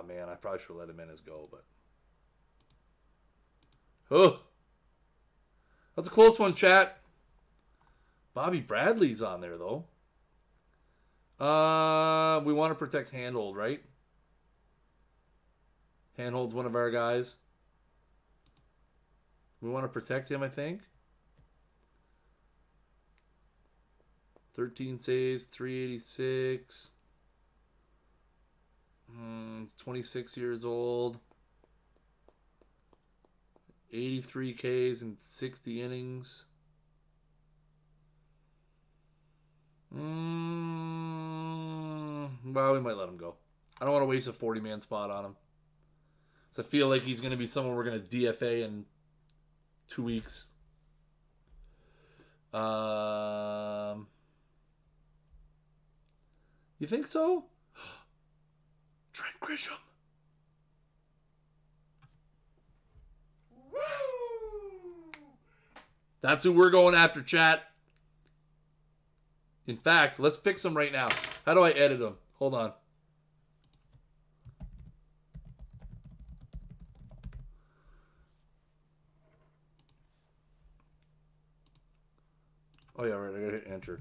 man. I probably should have let him in as go, but. Oh. That's a close one, chat. Bobby Bradley's on there, though. We want to protect Handhold, right? Handhold's one of our guys. We want to protect him, I think. 13 saves, 386. He's 26 years old. 83 Ks in 60 innings. Well, we might let him go. I don't want to waste a 40-man spot on him. So I feel like he's going to be someone we're going to DFA in 2 weeks. You think so? Trent Grisham. Woo! That's who we're going after, chat. In fact, let's fix him right now. How do I edit him? Hold on. Oh, yeah, right. I gotta hit enter.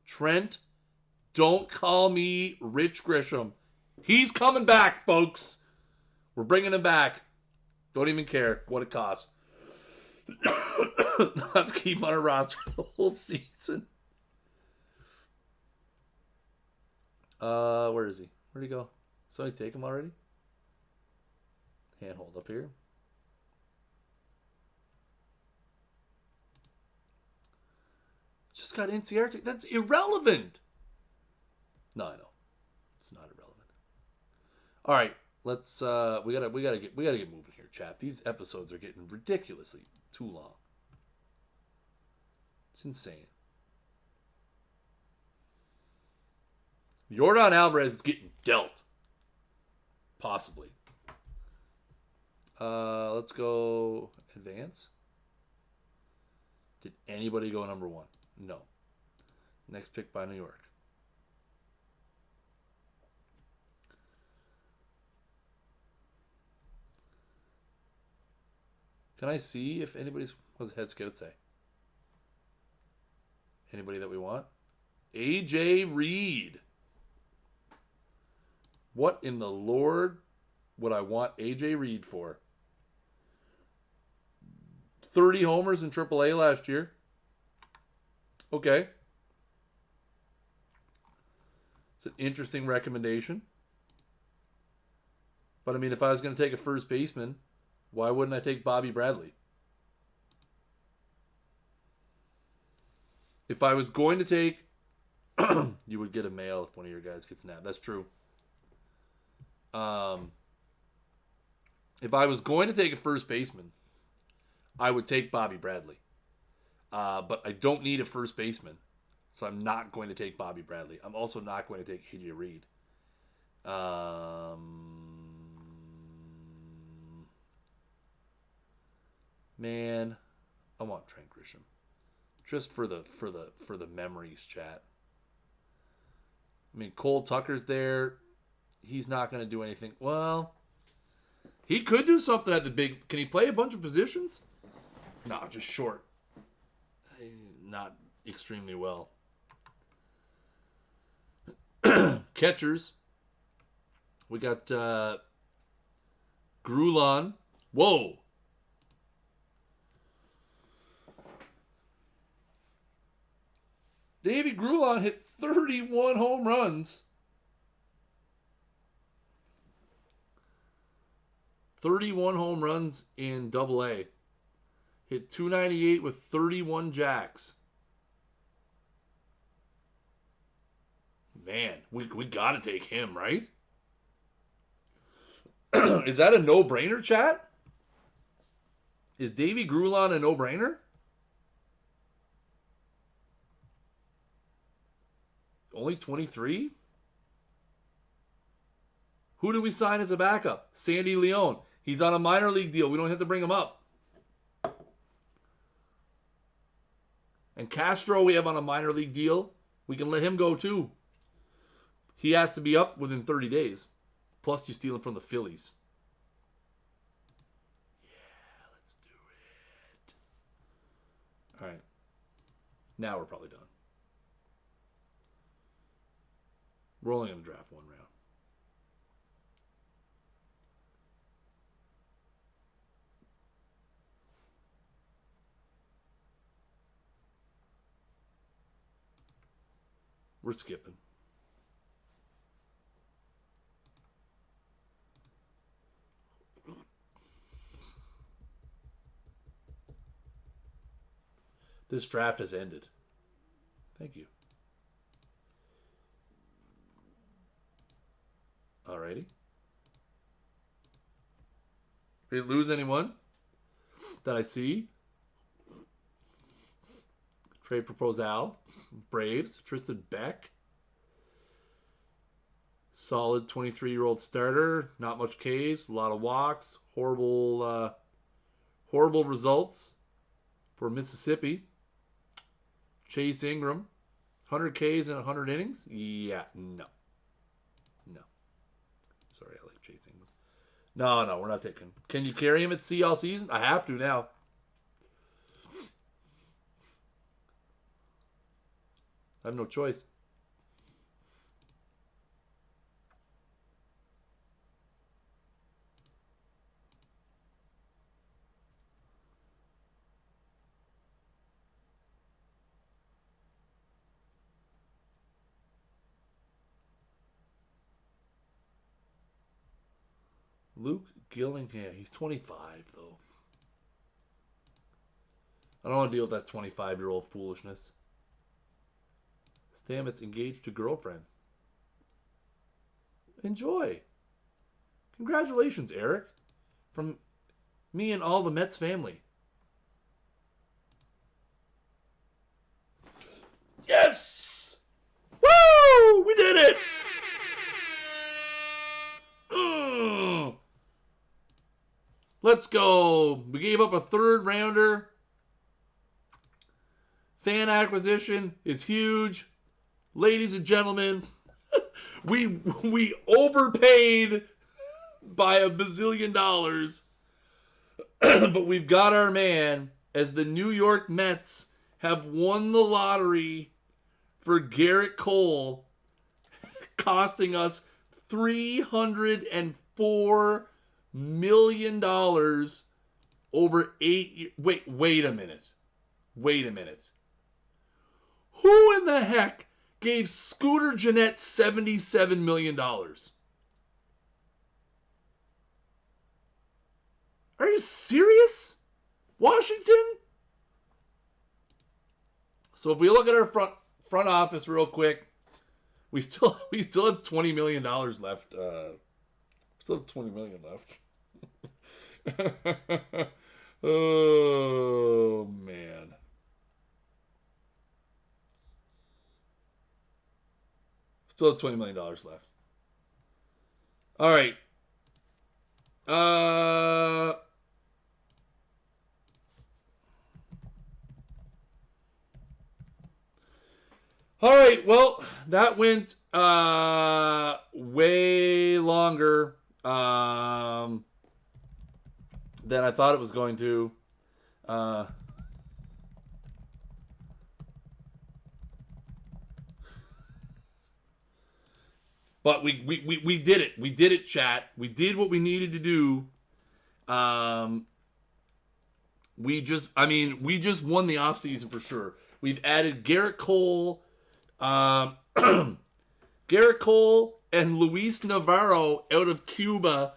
Trent, don't call me Rich Grisham. He's coming back, folks. We're bringing him back. Don't even care what it costs. Let's keep him on our roster the whole season. Where is he? Where'd he go? Somebody take him already? Handhold up here. Just got NCR. That's irrelevant. No, I know. It's not irrelevant. All right, let's we gotta get moving here, chat. These episodes are getting ridiculously too long. It's insane. Yordan Alvarez is getting dealt. Possibly. Let's go advance. Did anybody go number 1? No. Next pick by New York. Can I see if anybody's... What does the head scout say? Anybody that we want? AJ Reed. What in the Lord would I want AJ Reed for? 30 homers in AAA last year. Okay. It's an interesting recommendation. But, I mean, if I was going to take a first baseman, why wouldn't I take Bobby Bradley? If I was going to take... you would get a male if one of your guys gets nabbed. That's true. If I was going to take a first baseman, I would take Bobby Bradley. But I don't need a first baseman, so I'm not going to take Bobby Bradley. I'm also not going to take AJ Reed. Man, I want Trent Grisham, just for the memories, chat. I mean, Cole Tucker's there. He's not going to do anything. Well, he could do something at the big. Can he play a bunch of positions? No, just short. Not extremely well. Catchers. We got Grulon. Whoa. Davey Grulon hit 31 home runs. 31 home runs in Double-A. Hit 298 with 31 jacks. Man, we got to take him, right? Is that a no-brainer, chat? Is Davey Grulon a no-brainer? Only 23? Who do we sign as a backup? Sandy Leon. He's on a minor league deal. We don't have to bring him up. And Castro, we have on a minor league deal. We can let him go too. He has to be up within 30 days. Plus, you steal him from the Phillies. Yeah, let's do it. All right. Now we're probably done. We're only going to draft one round. We're skipping. This draft has ended. Thank you. Alrighty. Did we lose anyone that I see? Trade proposal. Braves. Tristan Beck. Solid 23-year-old starter. Not much Ks. A lot of walks. Horrible results for Mississippi. Chase Ingram. 100 Ks in 100 innings? Yeah, no. Sorry, I like Chase Ingram. No, we're not taking him. Can you carry him at sea all season? I have to now. I have no choice. Luke Gillingham. He's 25, though. I don't want to deal with that 25-year-old foolishness. Stamets engaged to girlfriend. Enjoy. Congratulations, Eric. From me and all the Mets family. Yes! Woo! We did it! Let's go. We gave up a third rounder. Fan acquisition is huge. Ladies and gentlemen, we overpaid by $1 bazillion. But we've got our man, as the New York Mets have won the lottery for Gerrit Cole, costing us $304 million over 8 years. Wait a minute. Who in the heck gave Scooter Gennett $77 million? Are you serious? Washington? So if we look at our front office real quick, we still have $20 million left. Still have $20 million left. Oh man. Still have $20 million left. All right. All right. Well, that went way longer than I thought it was going to. But we did it. We did it, chat. We did what we needed to do. We just won the offseason for sure. We've added Gerrit Cole, Gerrit Cole and Luis Navarro out of Cuba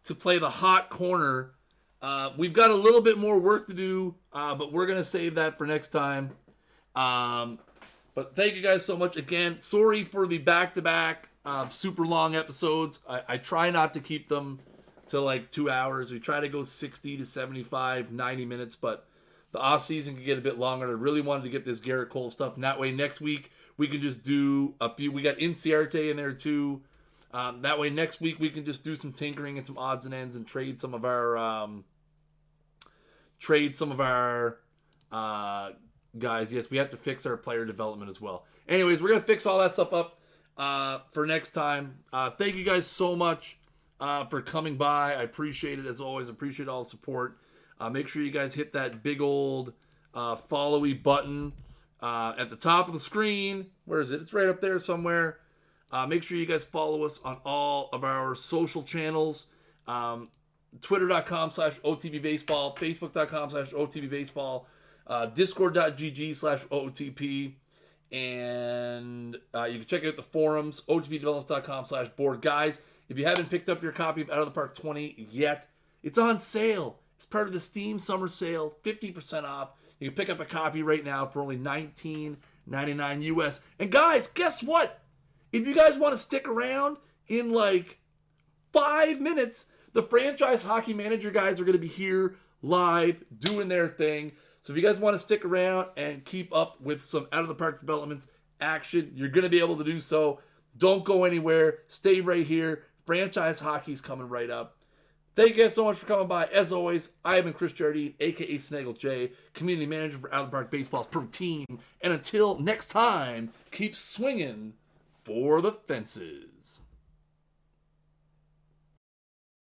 to play the hot corner. We've got a little bit more work to do, but we're going to save that for next time. But thank you guys so much again. Sorry for the back-to-back super long episodes. I try not to keep them to like 2 hours. We try to go 60 to 75, 90 minutes, but the off season can get a bit longer. I really wanted to get this Gerrit Cole stuff, and that way next week we can just do a few. We got Inciarte in there too. That way next week we can just do some tinkering and some odds and ends and trade some of our guys, yes, we have to fix our player development as well. Anyways, we're going to fix all that stuff up for next time. Thank you guys so much for coming by. I appreciate it as always. Appreciate all the support. Make sure you guys hit that big old follow-y button at the top of the screen. Where is it? It's right up there somewhere. Make sure you guys follow us on all of our social channels. Twitter.com/OTBBaseball, Facebook.com/OTBBaseball, Discord.gg/OOTP, and you can check out the forums, OTBDevelopments.com/board. Guys, if you haven't picked up your copy of Out of the Park 20 yet, it's on sale. It's part of the Steam Summer Sale, 50% off. You can pick up a copy right now for only $19.99 US. And guys, guess what? If you guys want to stick around in like 5 minutes, the Franchise Hockey Manager guys are going to be here live doing their thing. So if you guys want to stick around and keep up with some Out of the Park Developments action, you're going to be able to do so. Don't go anywhere. Stay right here. Franchise Hockey's coming right up. Thank you guys so much for coming by. As always, I have been Chris Jardine, a.k.a. Snaggle J, Community Manager for Out of the Park Baseball's Pro Team. And until next time, keep swinging for the fences.